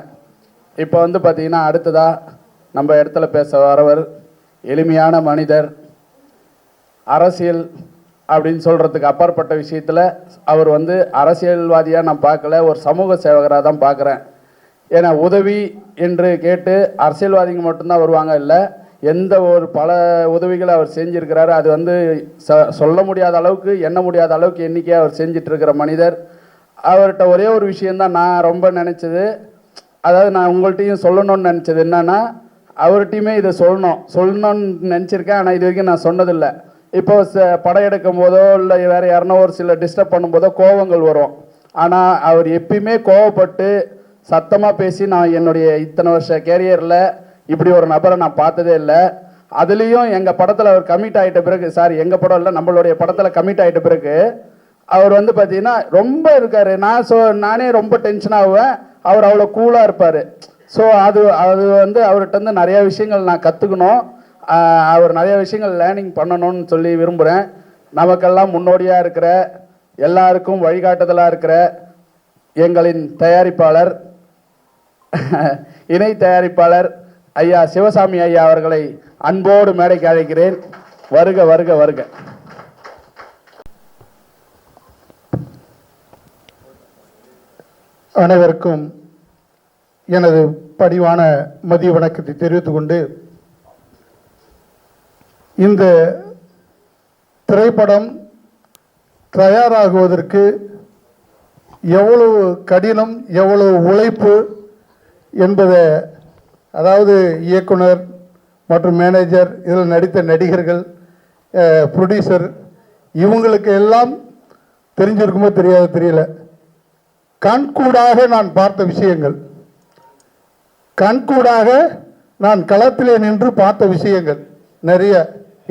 D: இப்போ வந்து பார்த்திங்கன்னா அடுத்ததாக நம்ம இடத்துல பேச வரவர் எளிமையான மனிதர். அரசியல் அப்படின்னு சொல்கிறதுக்கு அப்பாற்பட்ட விஷயத்தில் அவர் வந்து அரசியல்வாதியாக நான் பார்க்கல, ஒரு சமூக சேவகராக தான் பார்க்குறேன். ஏன்னா உதவி என்று கேட்டு அரசியல்வாதிங்க மட்டும்தான் வருவாங்க இல்லை, எந்த ஒரு பல உதவிகளை அவர் செஞ்சுருக்கிறாரு. அது வந்து சொல்ல முடியாத அளவுக்கு, எண்ண முடியாத அளவுக்கு எண்ணிக்கையாக அவர் செஞ்சிட்ருக்கிற மனிதர். அவர்கிட்ட ஒரே ஒரு விஷயந்தான் நான் ரொம்ப நினச்சது, அதாவது நான் உங்கள்கிட்டையும் சொல்லணும்னு நினச்சது என்னன்னா, அவர்கிட்டையுமே இதை சொல்லணும்னு நினச்சிருக்கேன். ஆனால் இது வரைக்கும் நான் சொன்னதில்லை. இப்போ படம் எடுக்கும் போதோ இல்லை வேறு யாருன்னா ஒரு சில டிஸ்டர்ப் பண்ணும்போதோ கோவங்கள் வரும். ஆனால் அவர் எப்பயுமே கோவப்பட்டு சத்தமாக பேசி, நான் என்னுடைய இத்தனை வருஷ கேரியரில் இப்படி ஒரு நபரை நான் பார்த்ததே இல்லை. அதுலேயும் எங்கள் படத்தில் அவர் கமிட் ஆகிட்ட பிறகு, சாரி எங்கள் படம் இல்லை, நம்மளுடைய படத்தில் கமிட் ஆகிட்ட பிறகு அவர் வந்து பார்த்தீங்கன்னா ரொம்ப இருக்கார். நானே ரொம்ப டென்ஷன் ஆகுவேன், அவர் அவ்வளோ கூலாக இருப்பார். ஸோ அது வந்து அவர்கிட்ட வந்து நிறையா விஷயங்கள் நான் கற்றுக்கணும், அவர் நிறைய விஷயங்கள் லேர்னிங் பண்ணணும்னு சொல்லி விரும்புகிறேன். நமக்கெல்லாம் முன்னோடியாக இருக்கிற, எல்லாருக்கும் வழிகாட்டுதலாக இருக்கிற எங்களின் தயாரிப்பாளர், இணை தயாரிப்பாளர் ஐயா சிவசாமி ஐயா அவர்களை அன்போடு மேடைக்கு அழைக்கிறேன். வருக வருக வருக.
L: அனைவருக்கும் எனது பணிவான மதிய வணக்கத்தை தெரிவித்துக் கொண்டு, இந்த திரைப்படம் தயாராகுவதற்கு எவ்வளவு கடினம், எவ்வளவு உழைப்பு என்பதை, அதாவது இயக்குனர் மற்றும் மேனேஜர், இதில் நடித்த நடிகர்கள், ப்ரொடியூசர், இவங்களுக்கு எல்லாம் தெரிஞ்சிருக்குமோ தெரியல. கண்கூடாக நான் பார்த்த விஷயங்கள், கண்கூடாக நான் களத்திலே நின்று பார்த்த விஷயங்கள் நிறைய.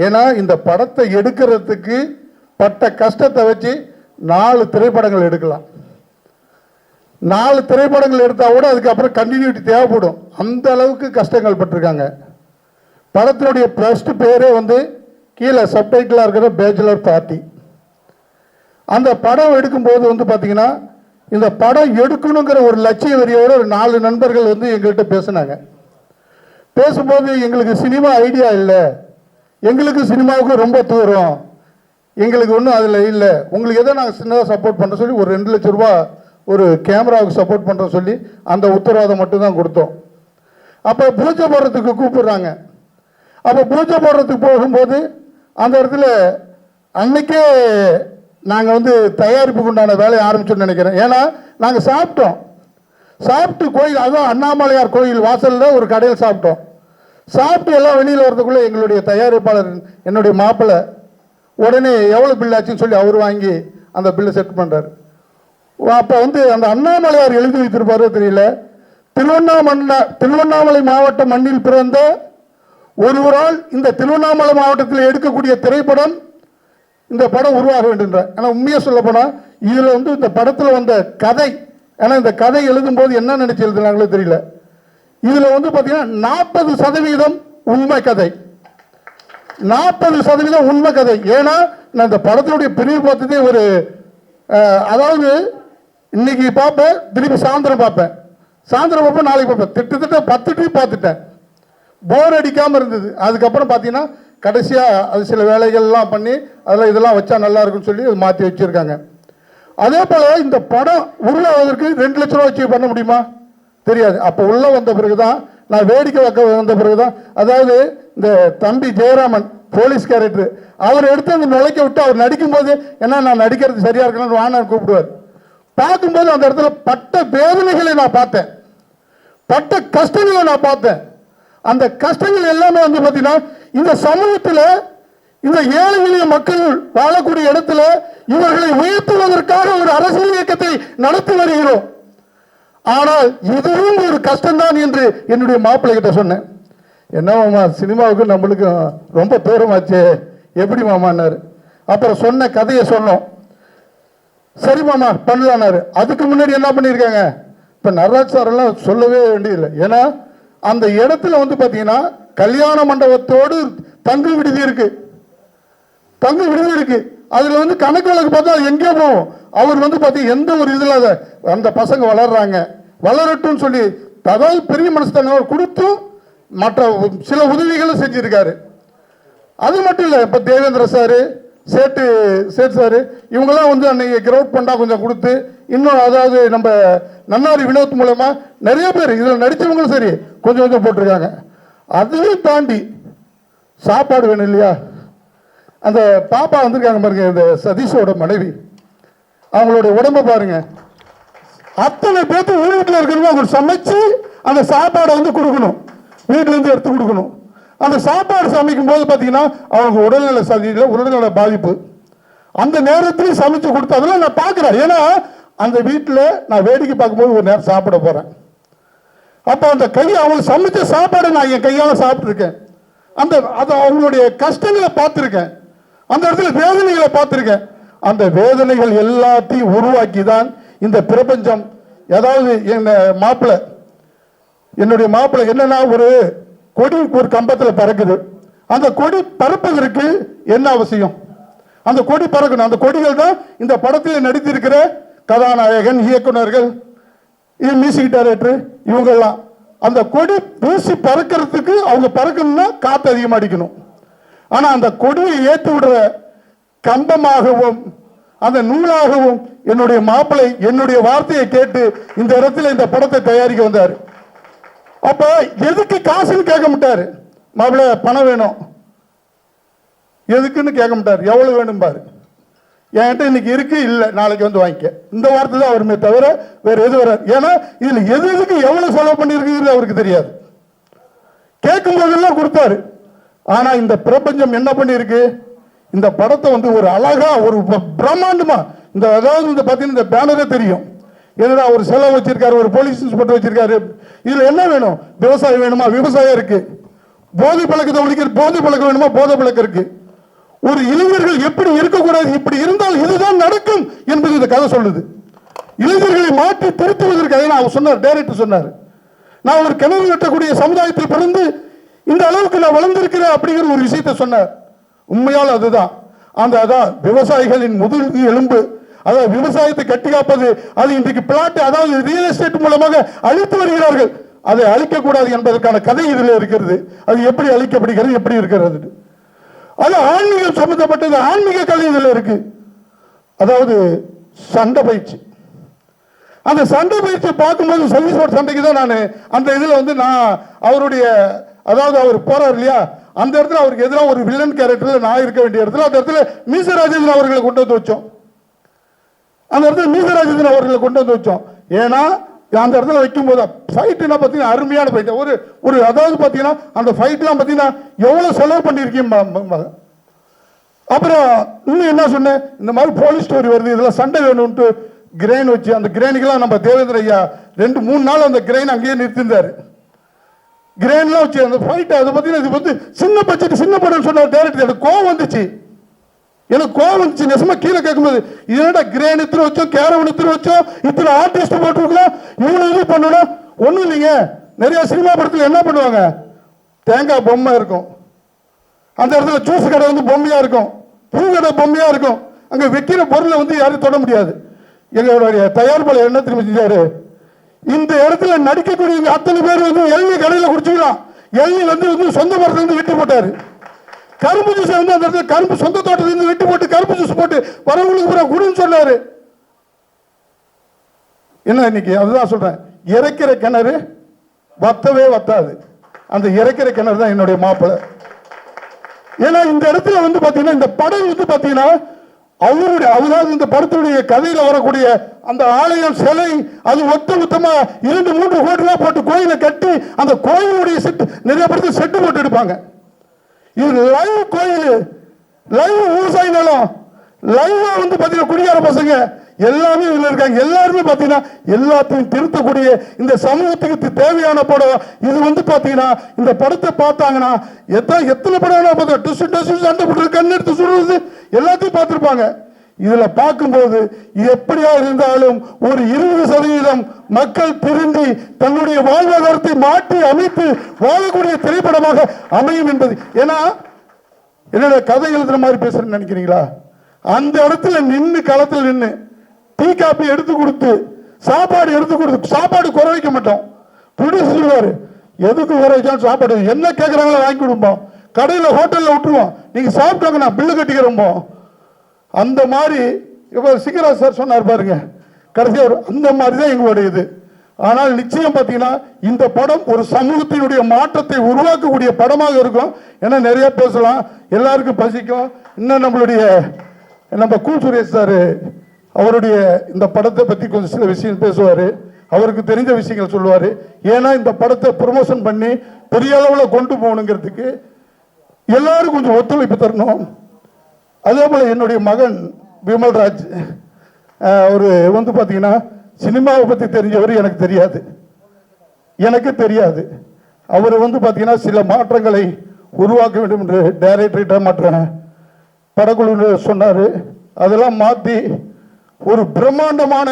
L: ஏன்னா இந்த படத்தை எடுக்கிறதுக்கு பட்ட கஷ்டத்தை வச்சு 4 திரைப்படங்கள் எடுக்கலாம். 4 திரைப்படங்கள் எடுத்தால் கூட அதுக்கப்புறம் கண்டினியூட்டி தேவைப்படும். அந்த அளவுக்கு கஷ்டங்கள் பட்டிருக்காங்க. படத்தினுடைய ஃபர்ஸ்ட் பேரே வந்து கீழே சப்டைட்டிலாக இருக்கிற பேச்சுலர் பார்ட்டி. அந்த படம் எடுக்கும்போது வந்து பார்த்திங்கன்னா இந்த படம் எடுக்கணுங்கிற ஒரு லட்சிய வெறியோட ஒரு 4 நண்பர்கள் வந்து எங்கள்கிட்ட பேசினாங்க. பேசும்போது எங்களுக்கு சினிமா ஐடியா இல்லை, எங்களுக்கு சினிமாவுக்கு ரொம்ப தூரம், எங்களுக்கு ஒன்றும் அதில் இல்லை, உங்களுக்கு எதோ நாங்கள் சின்னதாக சப்போர்ட் பண்ணுற சொல்லி ஒரு 2 லட்ச ரூபா ஒரு கேமராவுக்கு சப்போர்ட் பண்ணுற சொல்லி அந்த உத்தரவாதம் மட்டும்தான் கொடுத்தோம். அப்போ பூஜை போடுறதுக்கு கூப்பிடுறாங்க. அப்போ பூஜை போடுறதுக்கு போகும்போது அந்த இடத்துல அன்னைக்கே நாங்கள் வந்து தயாரிப்புக்கு உண்டான வேலையை ஆரம்பிச்சோன்னு நினைக்கிறேன். ஏன்னா நாங்கள் சாப்பிட்டு கோயில், அதுவும் அண்ணாமலையார் கோயில் வாசலில் ஒரு கடையில் சாப்பிட்டு எல்லாம் வெளியில் வரதுக்குள்ளே எங்களுடைய தயாரிப்பாளர் என்னுடைய மாப்பிள்ளை உடனே எவ்வளோ பில் ஆச்சுன்னு சொல்லி அவர் வாங்கி அந்த பில்லை செட் பண்ணுறாரு. அப்போ வந்து அந்த அண்ணாமலையார் எழுதி வைத்திருப்பாரோ தெரியல, திருவண்ணாமலை மாவட்ட மண்ணில் பிறந்த ஒருவரால் இந்த திருவண்ணாமலை மாவட்டத்தில் எடுக்கக்கூடிய திரைப்படம் இந்த படம் உருவாக வேண்டும். ஆனால் உண்மையாக சொல்ல போனால் இதில் வந்து இந்த படத்தில் வந்த கதை, ஏன்னா இந்த கதை எழுதும்போது என்ன நினைச்சு எழுதுனாங்களோ தெரியல, இதில் வந்து பார்த்தீங்கன்னா 40% உண்மை கதை, 40% உண்மை கதை. ஏன்னா நான் இந்த படத்தினுடைய பிரிவு பார்த்ததே ஒரு, அதாவது இன்னைக்கு பார்ப்பேன், திருப்பி சாயந்தரம் பார்ப்பேன், நாளைக்கு பார்ப்பேன், கிட்டத்தட்ட 10 ட்ரிப் பார்த்துட்டேன், போர் அடிக்காமல் இருந்தது. அதுக்கப்புறம் பார்த்தீங்கன்னா கடைசியாக அது சில வேலைகள்லாம் பண்ணி அதெல்லாம் இதெல்லாம் வச்சா நல்லா இருக்குன்னு சொல்லி அது மாற்றி வச்சுருக்காங்க. அதே போல் இந்த படம் உருவாவதற்கு 2 லட்ச ரூபா வச்சு பண்ண முடியுமா தெரியாது. அப்போ உள்ளே வந்த பிறகு தான், நான் வேடிக்கை வைக்க வந்த பிறகு தான், அதாவது இந்த தம்பி ஜெயராமன் போலீஸ் கேரக்டர் அவர் எடுத்து அந்த நுழைக்க விட்டு அவர் நடிக்கும்போது என்ன நான் நடிக்கிறது சரியாக இருக்கணும்னு வானான்னு கூப்பிடுவார். பார்க்கும்போது அந்த இடத்துல பட்ட வேதனைகளை நான் பார்த்தேன், பட்ட கஷ்டங்களை நான் பார்த்தேன். அந்த கஷ்டங்கள் எல்லாமே வந்து பார்த்தீங்கன்னா இந்த சமூகத்தில் இந்த ஏழை எளிய மக்கள் வாழக்கூடிய இடத்துல இவர்களை உயர்த்துவதற்காக ஒரு அரசியல் இயக்கத்தை நடத்தி வருகிறோம். ஆனால் இதுவும் ஒரு கஷ்டம்தான் என்று என்னுடைய மாப்பிள்ளை கிட்ட சொன்னேன். என்ன மாமா, சினிமாவுக்கு நம்மளுக்கு ரொம்ப தூரமாச்சு, எப்படி மாமான்னாரு. அப்புறம் சொன்ன கதையை சொன்னோம். சரி மாமா பண்ணலான்னாரு. அதுக்கு முன்னாடி என்ன பண்ணியிருக்காங்க, இப்போ நடராஜ் சாரெல்லாம் சொல்லவே வேண்டியதில்லை. ஏன்னா அந்த இடத்துல வந்து பார்த்தீங்கன்னா கல்யாண மண்டபத்தோடு தங்கு விடுதி இருக்கு. அதில் வந்து கணக்கு வழக்கு பார்த்தா எங்கே போகும். அவர் வந்து பார்த்தீங்கன்னா எந்த ஒரு இதில் அந்த பசங்க வளரட்டும்னு சொல்லி அதாவது பெரிய மனசுத்தன்மை கொடுத்தும் மற்ற சில உதவிகளும் செஞ்சிருக்காரு. அது மட்டும் இல்லை, இப்போ தேவேந்திர சாரு, சேட்டு சாரு இவங்கெல்லாம் வந்து அன்னைக்கு கிரவுட் பண்ணா கொஞ்சம் கொடுத்து, இன்னும் அதாவது நம்ம நன்னாரி வினோத் மூலமா நிறைய பேர் இதில் நடித்தவங்களும் சரி கொஞ்சம் போட்டிருக்காங்க. அதையும் தாண்டி சாப்பாடு வேணும் இல்லையா, அந்த பாப்பா வந்திருக்காங்க பாருங்க, இந்த சதீஷோட மனைவி, அவங்களோட உடம்ப பாருங்க, அத்தனை பேர்த்து வீட்டில் இருக்கிறவங்க அவங்க சமைச்சு அந்த சாப்பாடை வந்து கொடுக்கணும், வீட்டிலேருந்து எடுத்து கொடுக்கணும். அந்த சாப்பாடு சமைக்கும் போது பார்த்தீங்கன்னா அவங்க உடல்நல சதியில் உடல்நல பாதிப்பு, அந்த நேரத்திலையும் சமைச்சு கொடுத்து அதெல்லாம் நான் பார்க்குறேன். ஏன்னா அந்த வீட்டில் நான் வேடிக்கை பார்க்கும்போது ஒரு நேரம் சாப்பிட போகிறேன். அப்போ அந்த அவங்க சமைச்ச சாப்பாடை நான் என் கையால் சாப்பிட்ருக்கேன். அது அவங்களுடைய கஷ்டங்களை பார்த்துருக்கேன், அந்த இடத்துல வேதனைகளை பார்த்துருக்கேன். அந்த வேதனைகள் எல்லாத்தையும் உருவாக்கி தான் இந்த பிரபஞ்சம், அதாவது என்னுடைய மாப்பிள்ளை என்னன்னா ஒரு கொடி ஒரு கம்பத்தில் பறக்குது. அந்த கொடி பறப்பதற்கு என்ன அவசியம், அந்த கொடி பறக்கணும். அந்த கொடிகள் தான் இந்த படத்தில் நடித்திருக்கிற கதாநாயகன், இயக்குநர்கள், மியூசிக் டைரக்டர் இவங்கெல்லாம். அந்த கொடி வீசி பறக்கிறதுக்கு அவங்க பறக்கணும்னா காற்று அதிகமாக அடிக்கணும். ஆனால் அந்த கொடியை ஏற்றி விடுற கம்பமாகவும் அந்த நூலாகவும் என்னுடைய மாப்பிள்ளை என்னுடைய வார்த்தையை கேட்டு இந்த இடத்துல இந்த படத்தை தயாரிக்க வந்தார். அப்ப எதுக்கு காசுன்னு கேட்க மாட்டாரு, மாப்பிள்ளை பணம் வேணும் எதுக்குன்னு கேட்க மாட்டார், எவ்வளவு வேணும் பாரு, என்கிட்ட இன்னைக்கு இருக்கு, இல்லை நாளைக்கு வந்து வாங்கிக்க, இந்த வார்த்தை தான் வருமே தவிர வேற எது வராது. ஏன்னா இதுல எதுக்கு எவ்வளவு செலவு பண்ணிருக்குங்கிறது அவருக்கு தெரியாது, கேட்கும் போதெல்லாம் கொடுத்தாரு. ஆனா இந்த பிரபஞ்சம் என்ன பண்ணிருக்கு, இந்த படத்தை வந்து ஒரு அழகா ஒரு பிரம்மாண்டமா இந்த அதாவது இந்த பார்த்தீங்கன்னா இந்த பேனரே தெரியும், என்னடா ஒரு செலவு வச்சிருக்காரு, ஒரு போலீஸ் இன்ஸ்பெக்டர் வச்சிருக்காரு. இதுல என்ன வேணும், விவசாயம் வேணுமா, விவசாயம் இருக்கு, போதை பழக்கத்தை ஒழிக்கிற போதை பழக்கம் வேணுமா, போதை பழக்கம் இருக்கு. ஒரு இளைஞர்கள் எப்படி இருக்கக்கூடாது, இப்படி இருந்தால் இதுதான் நடக்கும் என்பது இந்த கதை சொல்லுது. இளைஞர்களை மாற்றி திருத்துவதற்காக நான் சொன்னார், டைரக்டர் சொன்னார், நான் ஒரு கிணறு வெட்டக்கூடிய சமுதாயத்தில் பிறந்து இந்த அளவுக்கு நான் வளர்ந்திருக்கிறேன் அப்படிங்கிற ஒரு விஷயத்தை சொன்னார். உண்மையால் அதுதான் அதான் விவசாயிகளின் முதுகு எலும்பு, அதாவது விவசாயத்தை கட்டி காப்பது, அது இன்றைக்கு பிளாட், அதாவது ரியல் எஸ்டேட் மூலமாக அழித்து வருகிறார்கள். அதை அழிக்கக்கூடாது என்பதற்கான கதை இதில் இருக்கிறது. அது எப்படி அழிக்கப்படுகிறது, எப்படி இருக்கிறது, அது ஆன்மீகம் சம்பந்தப்பட்டது. ஆன்மீக கதை இதில் இருக்கு. அதாவது சண்டை பயிற்சி, அந்த சண்டை பயிற்சியை பார்க்கும்போது சர்வீஸ் சண்டைக்கு தான் நான் அந்த இதில் வந்து நான் அவருடைய, அதாவது அவர் போறார் இல்லையா, அந்த இடத்துல அவருக்கு எதிராக ஒரு வில்லன் கேரக்டர்ல நான் இருக்க வேண்டிய இடத்துல அந்த இடத்துல மீசராஜேந்திரன் அவர்களை கொண்டு வந்து வச்சோம். அந்த இடத்துல மீசராஜேந்திரன் அவர்களை கொண்டு வந்து வச்சோம். ஏன்னா அந்த இடத்துல வைக்கும்போது ஃபைட்னா பார்த்தீங்கன்னா அருமையான ஃபைட். ஒரு அதாவது பார்த்தீங்கன்னா அந்த ஃபைட்லாம் பார்த்தீங்கன்னா எவ்வளோ செலவு பண்ணியிருக்கீங்க. அப்புறம் இன்னும் என்ன சொன்னேன், இந்த மாதிரி போலீஸ் ஸ்டோரி வருது, இதெல்லாம் சண்டை வேணும்ட்டு கிரெயின் வச்சு, அந்த கிரெயினுக்கெல்லாம் நம்ம தேவேந்திர ஐயா 2-3 நாள் அந்த கிரெயின் அங்கேயே நிறுத்திருந்தாரு. கிரெயின்லாம் வச்சு அந்த ஃபைட், அதை பார்த்தீங்கன்னா இது வந்து சின்ன பட்ஜெட், சின்ன படம் சொன்னார் டேரக்டர். எனக்கு கோவம் வந்துச்சு, நெசமா கீழே கேட்கும்போது இதோட கிரேன் இத்தனை வச்சோம், கேரவன் இத்தனை வச்சோம், இத்தனை ஆர்டிஸ்ட் போட்டுருக்கலாம், இவ்வளவு இது பண்ணணும். ஒன்றும் இல்லைங்க, நிறைய சினிமா படத்தில் என்ன பண்ணுவாங்க, தேங்காய் பொம்மை இருக்கும், அந்த இடத்துல ஜூஸ் கடை வந்து பொம்மையா இருக்கும், பூ கடை பொம்மையா இருக்கும். அங்க வைக்கிற பொருளை வந்து யாரும் தொட முடியாது. எங்களுடைய தயாரிப்பாளர் என்ன திரும்பி செஞ்சாரு, இந்த இடத்துல நடிக்கக்கூடிய அத்தனை பேர் வந்து எள்ளி கடையில் குடிச்சுக்கலாம். எள்ளி வந்து சொந்த மரத்துல இருந்து வெட்டி போட்டாரு. கரும்பு ஜூஸ் வந்து அந்த இடத்துல கரும்பு சொந்த தோட்டத்துல இருந்து வெட்டி போட்டு கரும்பு ஜூஸ் போட்டு வரவங்களுக்கு பூரா குடின்னு சொன்னாரு. என்ன இன்னைக்கு அதுதான் சொல்றேன், இறைக்கிற கிணறு வத்தவே வத்தாது. அந்த இறைக்கிற கிணறு தான் என்னுடைய மாப்பிள்ளை. ஏன்னா இந்த இடத்துல வந்து பாத்தீங்கன்னா இந்த படம் வந்து பாத்தீங்கன்னா அவருடைய, அதாவது இந்த படத்துடைய கதையில வரக்கூடிய அந்த ஆலயம் சிலை, அது மொத்தமா 2-3 கோடி ரூபாய் போட்டு கோயிலை கட்டி அந்த கோயிலுடைய செட்டு, நிறைய படத்தில் செட்டு போட்டு எடுப்பாங்க. இது லைவ் கோயில், லைவ் விவசாய நிலம், லைவ் வந்து பாத்தீங்கன்னா குடிகார பசங்க எல்லாமே இதுல இருக்காங்க. எல்லாருமே பாத்தீங்கன்னா எல்லாத்தையும் திருத்தக்கூடிய இந்த சமூகத்துக்கு தேவையான படம் இது. வந்து பாத்தீங்கன்னா இந்த படத்தை பார்த்தாங்கன்னா எத்தனை படம் சண்டை போட்டு கண்ணெடுத்து சொல்றது எல்லாத்தையும் பார்த்திருப்பாங்க. இதுல பார்க்கும்போது எப்படியா இருந்தாலும் ஒரு 20% மக்கள் திருந்தி தன்னுடைய வாழ்வாதாரத்தை மாற்றி அமைத்து வாழக்கூடிய திரைப்படமாக அமையும் என்பது. ஏன்னா என்னோட கதை எழுதுற மாதிரி பேசுறேன்னு நினைக்கிறீங்களா, அந்த இடத்துல நின்று களத்தில் நின்று டீ காப்பி எடுத்து கொடுத்து சாப்பாடு எடுத்து கொடுத்து, சாப்பாடு குறை வைக்க மாட்டோம். ப்ரொடியூசர் சொல்லுவாரு, எதுக்கு குறை வைக்காம சாப்பாடு என்ன கேட்குறாங்களோ வாங்கி கொடுப்போம், கடையில் ஹோட்டலில் விட்டுருவோம், நீங்க சாப்பிட்டாங்க நான் பில்லு கட்டிக்கிறோம்போ. அந்த மாதிரி இப்போ சிங்கராஜ் சார் சொன்னார் பாருங்க, கடைசியாக அந்த மாதிரி தான் எங்களுடைய இது. ஆனால் நிச்சயம் பார்த்தீங்கன்னா இந்த படம் ஒரு சமூகத்தினுடைய மாற்றத்தை உருவாக்கக்கூடிய படமாக இருக்கும். ஏன்னா நிறைய பேசலாம், எல்லாருக்கும் பசிக்கும். இன்னும் நம்ம கூல் சுரேஷ் சார் அவருடைய இந்த படத்தை பற்றி கொஞ்சம் சில விஷயம் பேசுவார், அவருக்கு தெரிஞ்ச விஷயங்கள் சொல்லுவார். ஏன்னா இந்த படத்தை ப்ரொமோஷன் பண்ணி பெரிய அளவில் கொண்டு போகணுங்கிறதுக்கு எல்லாரும் கொஞ்சம் ஒத்துழைப்பு தரணும். அதே போல் என்னுடைய மகன் விமல்ராஜ், அவர் வந்து பார்த்தீங்கன்னா சினிமாவை பற்றி தெரிஞ்சவர் எனக்கு தெரியாது. அவர் வந்து பார்த்தீங்கன்னா சில மாற்றங்களை உருவாக்க வேண்டும் என்று டைரக்டர்கிட்ட மற்ற படக்குழு சொன்னார். அதெல்லாம் மாற்றி ஒரு பிரம்மாண்டமான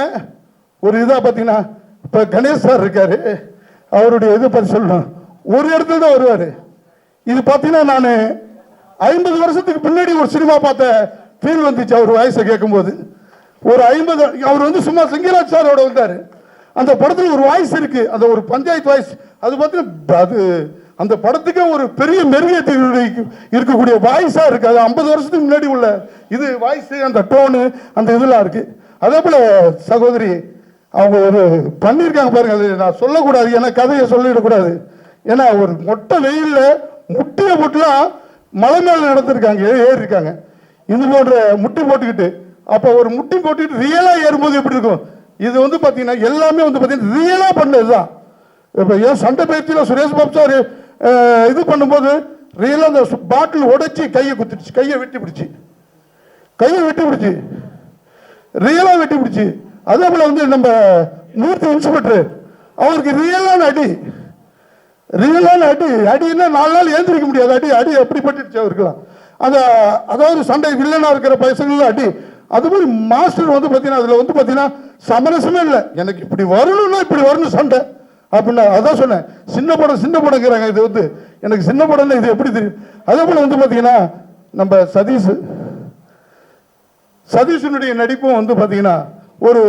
L: ஒரு இதாக பார்த்தீங்கன்னா இப்போ கணேஷ் சார் இருக்காரு, அவருடைய இது பற்றி சொல்லணும். ஒரு இடத்துல தான் வருவார். இது பார்த்தீங்கன்னா நான் 50 வருஷத்துக்கு பின்னாடி ஒரு சினிமா பார்த்த ஃபீல் வந்துச்சு. அவர் வாய்ஸை கேட்கும்போது ஒரு 50, அவர் வந்து சும்மா சிங்கராஜ் சாரோட வந்தார். அந்த படத்தில் ஒரு வாய்ஸ் இருக்கு, அந்த ஒரு பஞ்சாயத்து வாய்ஸ், அது பார்த்தீங்கன்னா அது அந்த படத்துக்கே ஒரு பெரிய மெருகேற்றி இருக்கக்கூடிய வாய்ஸா இருக்கு. அது 50 வருஷத்துக்கு முன்னாடி உள்ள இது வாய்ஸ், அந்த டோனு, அந்த இதெல்லாம் இருக்கு. அதே போல சகோதரி அவங்க ஒரு பண்ணியிருக்காங்க பாருங்க, அது நான் சொல்லக்கூடாது, ஏன்னா கதையை சொல்லிடக்கூடாது. ஏன்னா ஒரு மொட்டை வெயில்ல முட்டியை போட்டுலாம் மலை மேல நடந்திருக்காங்க, ஏறி இருக்காங்க. இது போன்ற முட்டி போட்டுக்கிட்டு, அப்போ ஒரு முட்டி போட்டுக்கிட்டு ரியலா ஏறும்போது எப்படி இருக்கும். இது வந்து பாத்தீங்கன்னா எல்லாமே வந்து பாத்தீங்கன்னா ரியலா பண்ணதுதான். இப்போ ஏன் சண்டை பயிற்சியில் சுரேஷ் பாபு சார் இது பண்ணும்போது ரியலாக அந்த பாட்டில் உடைச்சி கையை குத்திடுச்சு, கையை வெட்டி பிடிச்சி ரியலாக வெட்டி பிடிச்சி. அதே போல் வந்து நம்ம மூர்த்தி இன்ஸ்பெக்டர், அவருக்கு ரியலான அடின்னா 4 நாள் எழுந்திரிக்க முடியாது. அடி எப்படி பட்டுடுச்சு அவருக்குலாம். அதாவது சண்டை வில்லனா இருக்கிற பசங்கள அடி. அது மாதிரி மாஸ்டர் வந்து பார்த்தீங்கன்னா அதில் வந்து பார்த்தீங்கன்னா சமரசமே இல்லை. எனக்கு இப்படி வரணும்னா இப்படி வரணும் சண்டை அப்படின்னா, அதான் சொன்னேன் சின்ன படங்கிறாங்க. இது வந்து எனக்கு சின்ன படம்னா இது எப்படி தெரியும். அதே போல் வந்து பார்த்தீங்கன்னா நம்ம சதீஷனுடைய நடிப்பும் வந்து பார்த்தீங்கன்னா ஒரு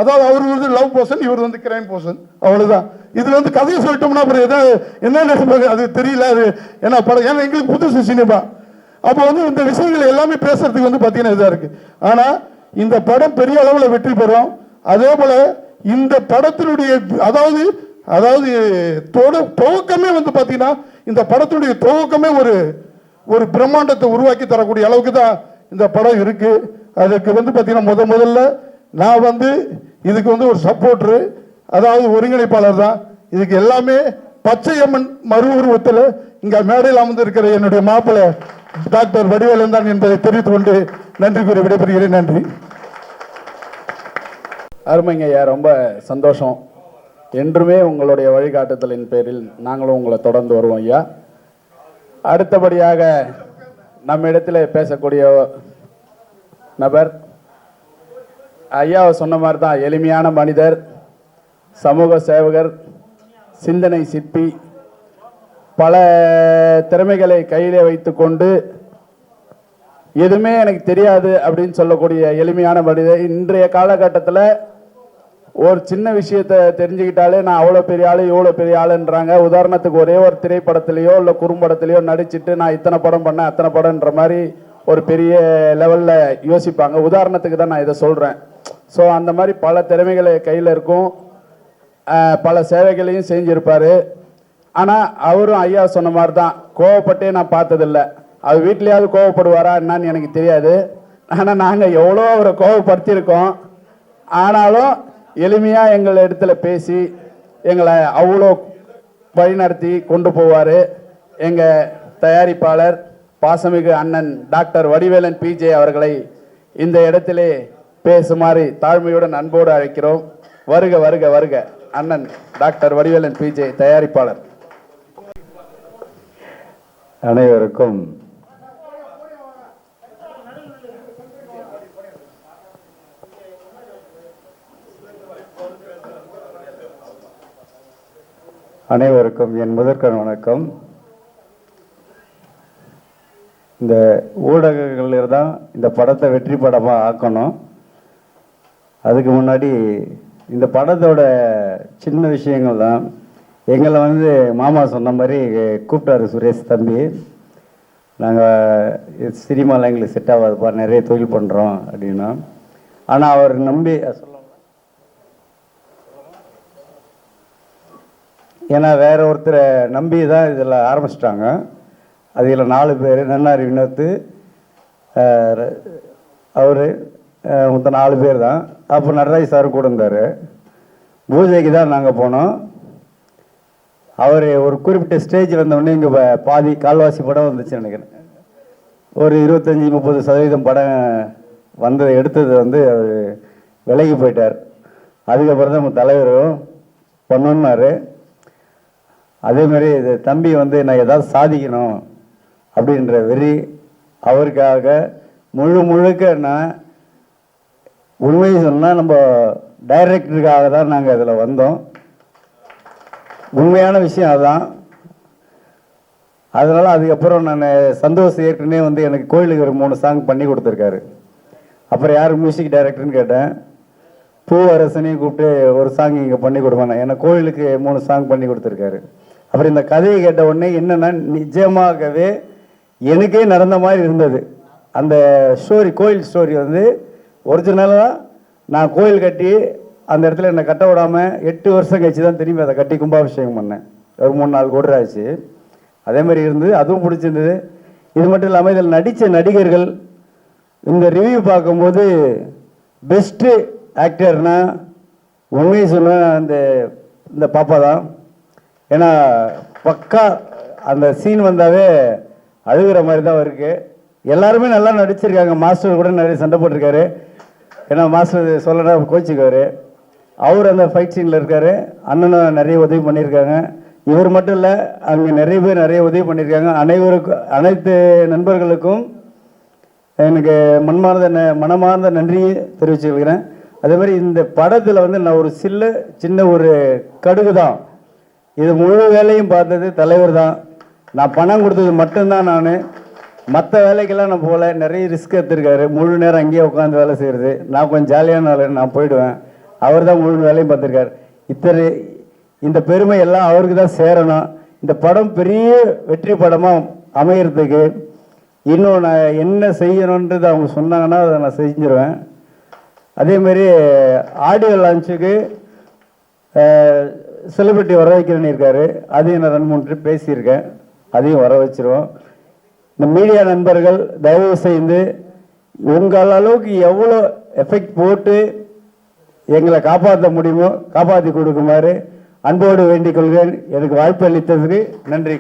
L: அதாவது அவர் வந்து லவ் பர்சன், இவர் வந்து கிரைம் பர்சன், அவ்வளவுதான். இதுல வந்து கதையை சொல்லிட்டோம்னா அப்புறம் ஏதாவது என்ன அது தெரியல. அது ஏன்னா படம் ஏன்னா எங்களுக்கு புதுசு சினிமா. அப்போ வந்து இந்த விஷயங்கள் எல்லாமே பேசுறதுக்கு வந்து பார்த்தீங்கன்னா இதாக இருக்கு. ஆனா இந்த படம் பெரிய அளவில் வெற்றி பெறும். அதே போல இந்த படத்தினுடைய அதாவது அதாவது துவக்கமே வந்து பார்த்தீங்கன்னா இந்த படத்தினுடைய துவக்கமே ஒரு பிரம்மாண்டத்தை உருவாக்கி தரக்கூடிய அளவுக்கு தான் இந்த படம் இருக்கு. அதுக்கு வந்து பார்த்தீங்கன்னா முதல்ல நான் வந்து இதுக்கு வந்து ஒரு சப்போர்ட்ரு, அதாவது ஒருங்கிணைப்பாளர் தான். இதுக்கு எல்லாமே பச்சையம்மன் மறு உருவத்தில் இங்க மேடையில் அமர்ந்து இருக்கிற என்னுடைய மாப்பிள்ளை டாக்டர் வடிவேலன் தான் என்பதை தெரிவித்துக் கொண்டு நன்றி கூறி விடைபெறுகிறேன். நன்றி.
D: அருமைங்க ஐயா, ரொம்ப சந்தோஷம். என்றுமே உங்களுடைய வழிகாட்டுதலின் பேரில் நாங்களும் உங்களை தொடர்ந்து வருவோம் ஐயா. அடுத்தபடியாக நம்ம இடத்துல பேசக்கூடிய நபர் ஐயாவை சொன்ன மாதிரி தான் எளிமையான மனிதர், சமூக சேவகர், சிந்தனை சிற்பி, பல திறமைகளை கையிலே வைத்துக்கொண்டு எதுவுமே எனக்கு தெரியாது அப்படின்னு சொல்லக்கூடிய எளிமையான மனிதர். இன்றைய காலகட்டத்தில் ஒரு சின்ன விஷயத்தை தெரிஞ்சுக்கிட்டாலே நான் அவ்வளோ பெரிய ஆளு இவ்வளோ பெரிய ஆளுன்றாங்க. உதாரணத்துக்கு ஒரே ஒரு திரைப்படத்திலேயோ இல்லை குறும்படத்திலேயோ நடிச்சுட்டு நான் இத்தனை படம் பண்ணேன் அத்தனை படம்ன்ற மாதிரி ஒரு பெரிய லெவலில் யோசிப்பாங்க. உதாரணத்துக்கு தான் நான் இதை சொல்கிறேன். ஸோ அந்த மாதிரி பல திறமைகளை கையில் இருக்கும், பல சேவைகளையும் செஞ்சுருப்பார். ஆனால் அவரும் ஐயா சொன்ன மாதிரி தான், கோவப்பட்டே நான் பார்த்ததில்லை. அவர் வீட்லேயாவது கோவப்படுவாரா என்னன்னு எனக்கு தெரியாது. ஆனால் நாங்கள் எவ்வளோ அவரை கோவப்படுத்தியிருக்கோம். ஆனாலும் எளிமையாக எங்கள் இடத்துல பேசி எங்களை அவ்வளோ வழிநடத்தி கொண்டு போவார். எங்கள் தயாரிப்பாளர் பாசமிகு அண்ணன் டாக்டர் வடிவேலன் பிஜே அவர்களை இந்த இடத்திலே பேசுமாறு தாழ்மையுடன் அன்போடு அழைக்கிறோம். வருக வருக வருக அண்ணன் டாக்டர் வடிவேலன் பிஜே தயாரிப்பாளர்.
E: அனைவருக்கும் என் முதற்கண் வணக்கம். இந்த ஊடகங்கள் தான் இந்த படத்தை வெற்றி படமாக ஆக்கணும். அதுக்கு முன்னாடி இந்த படத்தோட சின்ன விஷயங்கள் தான். எங்களை வந்து மாமா சொன்ன மாதிரி கூப்பிட்டாரு சுரேஷ் தம்பி. நாங்கள் சினிமாவில் எங்களுக்கு செட் ஆகாதுப்பா, நிறைய தொழில் பண்ணுறோம் அப்படின்னா. ஆனால் அவர் நம்பி ஏன்னா வேற ஒருத்தரை நம்பி தான் இதில் ஆரம்பிச்சிட்டாங்க. அதில் 4 பேர், நன்னாரி வினோத்து, அவர் மொத்தம் 4 பேர் தான். அப்போ நடராஜ் சார் கூட இருந்தார். பூஜைக்கு தான் நாங்கள் போனோம். அவர் ஒரு குறிப்பிட்ட ஸ்டேஜ் வந்தோடனே இங்கே பாதி கால்வாசி படம் வந்துச்சு நினைக்கிறேன். ஒரு 25-30% படம் வந்ததை எடுத்தது வந்து அவர் விலகி போயிட்டார். அதுக்கப்புறம் தான் நம்ம தலைவரும் பண்ணோன்னாரு. அதேமாதிரி இது தம்பி வந்து நான் ஏதாவது சாதிக்கணும் அப்படின்ற வெறி அவருக்காக முழுக்க நான் உண்மையை சொன்னால் நம்ம டைரக்டருக்காக தான் நாங்கள் இதில் வந்தோம். உண்மையான விஷயம் அதுதான். அதனால் அதுக்கப்புறம் நான் சந்தோஷ் ஏற்கனவே வந்து எனக்கு கோயிலுக்கு ஒரு 3 சாங் பண்ணி கொடுத்துருக்காரு. அப்புறம் யார் மியூசிக் டைரக்டர்னு கேட்டேன். பூவரசனையும் கூப்பிட்டு ஒரு சாங் இங்கே பண்ணி கொடுப்பாங்க. ஏன்னா கோயிலுக்கு 3 சாங் பண்ணி கொடுத்துருக்காரு. அப்புறம் இந்த கதையை கேட்ட உடனே என்னென்னா நிஜமாகவே எனக்கே நடந்த மாதிரி இருந்தது. அந்த ஸ்டோரி, கோயில் ஸ்டோரி வந்து ஒரிஜினலாக நான் கோயில் கட்டி அந்த இடத்துல என்னை கட்ட விடாமல் 8 வருஷம் கழிச்சு தான் திரும்பி அதை கட்டி கும்பாபிஷேகம் பண்ணேன். ஒரு 3-4 கோடி ஆச்சு. அதே மாதிரி இருந்தது, அதுவும் பிடிச்சிருந்தது. இது மட்டும் இல்லாமல் இதில் நடித்த நடிகர்கள் இந்த ரிவ்யூ பார்க்கும்போது பெஸ்ட்டு ஆக்டர்னா உண்மையை சொன்ன இந்த பாப்பா தான். ஏன்னா பக்கா அந்த சீன் வந்தாவே அழுகிற மாதிரி தான் இருக்குது. எல்லாருமே நல்லா நடிச்சிருக்காங்க. மாஸ்டர் கூட நிறைய சண்டை போட்டிருக்காரு. ஏன்னா மாஸ்டர் சொல்லனா கோச்சிக்குவார். அவர் அந்த ஃபைட் சீனில் இருக்கார். அண்ணனும் நிறைய உதவி பண்ணியிருக்காங்க. இவர் மட்டும் இல்லை, அங்கே நிறைய பேர் நிறைய உதவி பண்ணியிருக்காங்க. அனைத்து நண்பர்களுக்கும் எனக்கு மனமார்ந்த நன்றியை தெரிவிச்சுக்கிறேன். அதே மாதிரி இந்த படத்தில் வந்து நான் ஒரு சின்ன ஒரு கடுகு தான். இது முழு வேலையும் பார்த்தது தலைவர் தான். நான் பணம் கொடுத்தது மட்டும்தான். நான்
M: மற்ற வேலைக்கெல்லாம் நான் போகல, நிறைய ரிஸ்க் எடுத்திருக்காரு. முழு நேரம் அங்கேயே உட்காந்து வேலை செய்கிறது. நான் கொஞ்சம் ஜாலியான வேலை, நான் போயிடுவேன். அவர் தான் முழு வேலையும் பார்த்துருக்காரு. இந்த பெருமை எல்லாம் அவருக்கு தான் சேரணும். இந்த படம் பெரிய வெற்றி படமாக அமைகிறதுக்கு இன்னும் நான் என்ன செய்யணுன்றது அவங்க சொன்னாங்கன்னா அதை நான் செஞ்சிருவேன். அதேமாரி ஆடியோ லான்ச்சுக்கு செலிபிரிட்டி வர வைக்கிறேன்னு இருக்காரு. அதையும் நான் 2-3 ட்ரிப் பேசியிருக்கேன். அதையும் வர வச்சிருவோம். இந்த மீடியா நண்பர்கள் தயவு செய்து உங்கள் அளவுக்கு எவ்வளோ எஃபெக்ட் போட்டு எங்களை காப்பாற்ற முடியுமோ காப்பாற்றி கொடுக்குமாறு அன்போடு வேண்டிக் கொள்கிறேன். எனக்கு வாய்ப்பு அளித்ததுக்கு நன்றி.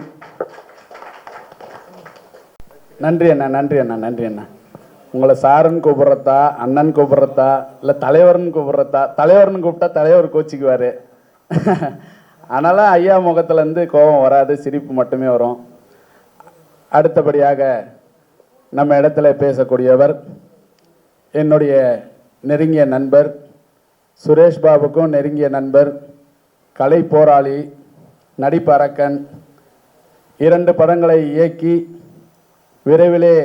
D: நன்றி அண்ணா, நன்றி அண்ணா, நன்றி அண்ணா. உங்களை சாருன்னு கூப்பிட்றதா, அண்ணன் கூப்பிட்றதா, இல்லை தலைவர்னு கூப்பிட்றதா? தலைவர்னு கூப்பிட்டா தலைவர் கோச்சிக்குவார். அதனால் ஐயா முகத்துலேருந்து கோபம் வராது, சிரிப்பு மட்டுமே வரும். அடுத்தபடியாக நம்ம இடத்துல பேசக்கூடியவர் என்னுடைய நெருங்கிய நண்பர், சுரேஷ் பாபுக்கும் நெருங்கிய நண்பர், கலை போராளி, நடிப்பரக்கன், 2 படங்களை இயக்கி விரைவிலே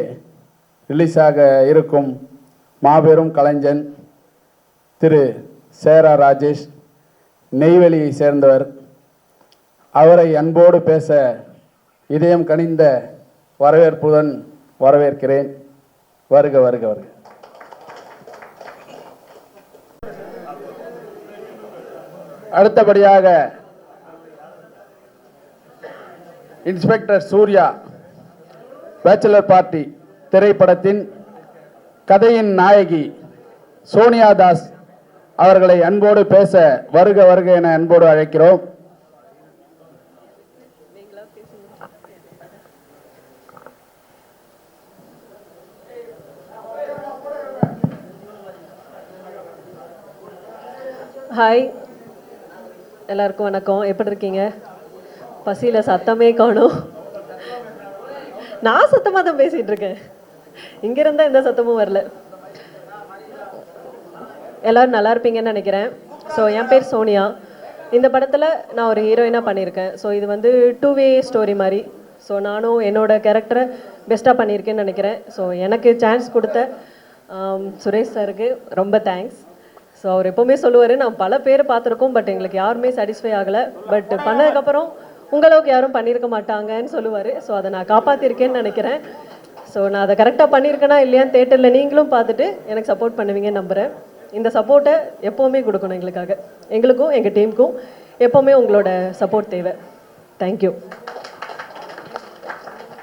D: ரிலீஸாக இருக்கும் மாபெரும் கலைஞன் திரு சேரா ராஜேஷ், நெய்வேலியை சேர்ந்தவர். அவரை அன்போடு பேச இதயம் கனிந்த வரவேற்புடன் வரவேற்கிறேன். வருக வருக வருக. அடுத்தபடியாக இன்ஸ்பெக்டர் சூர்யா, பேச்சுலர் பார்ட்டி திரைப்படத்தின் கதையின் நாயகி சோனியா தாஸ் அவர்களை அன்போடு பேச வருக வருக என அன்போடு அழைக்கிறோம்.
N: ஹாய், எல்லாருக்கும் வணக்கம். எப்படி இருக்கீங்க? பசியில் சத்தமே காணும். நான் சத்தமாக தான் பேசிகிட்டு இருக்கேன். இங்கே இருந்தால் எந்த சத்தமும் வரல. எல்லோரும் நல்லா இருப்பீங்கன்னு நினைக்கிறேன். ஸோ என் பேர் சோனியா. இந்த படத்தில் நான் ஒரு ஹீரோயினாக பண்ணியிருக்கேன். ஸோ இது வந்து 2-வே ஸ்டோரி மாதிரி. ஸோ நானும் என்னோடய கேரக்டரை பெஸ்ட்டாக பண்ணியிருக்கேன்னு நினைக்கிறேன். ஸோ எனக்கு சான்ஸ் கொடுத்த சுரேஷ் சாருக்கு ரொம்ப தேங்க்ஸ். ஸோ அவர் எப்போவுமே சொல்லுவார், நான் பல பேர் பார்த்துருக்கோம், பட் எங்களுக்கு யாருமே சாட்டிஸ்ஃபை ஆகலை, பட் பண்ணதுக்கப்புறம் உங்களவுக்கு யாரும் பண்ணியிருக்க மாட்டாங்கன்னு சொல்லுவார். ஸோ அதை நான் காப்பாற்றிருக்கேன்னு நினைக்கிறேன். ஸோ நான் அதை கரெக்டாக பண்ணியிருக்கேனா இல்லையான்னு தேட்டரில் நீங்களும் பார்த்துட்டு எனக்கு சப்போர்ட் பண்ணுவீங்கன்னு நம்புகிறேன். இந்த சப்போர்ட்டை எப்போவுமே கொடுக்கணும் எங்களுக்காக. எங்களுக்கும் எங்கள் டீமுக்கும் எப்போவுமே உங்களோட சப்போர்ட் தேவை. தேங்க்யூ.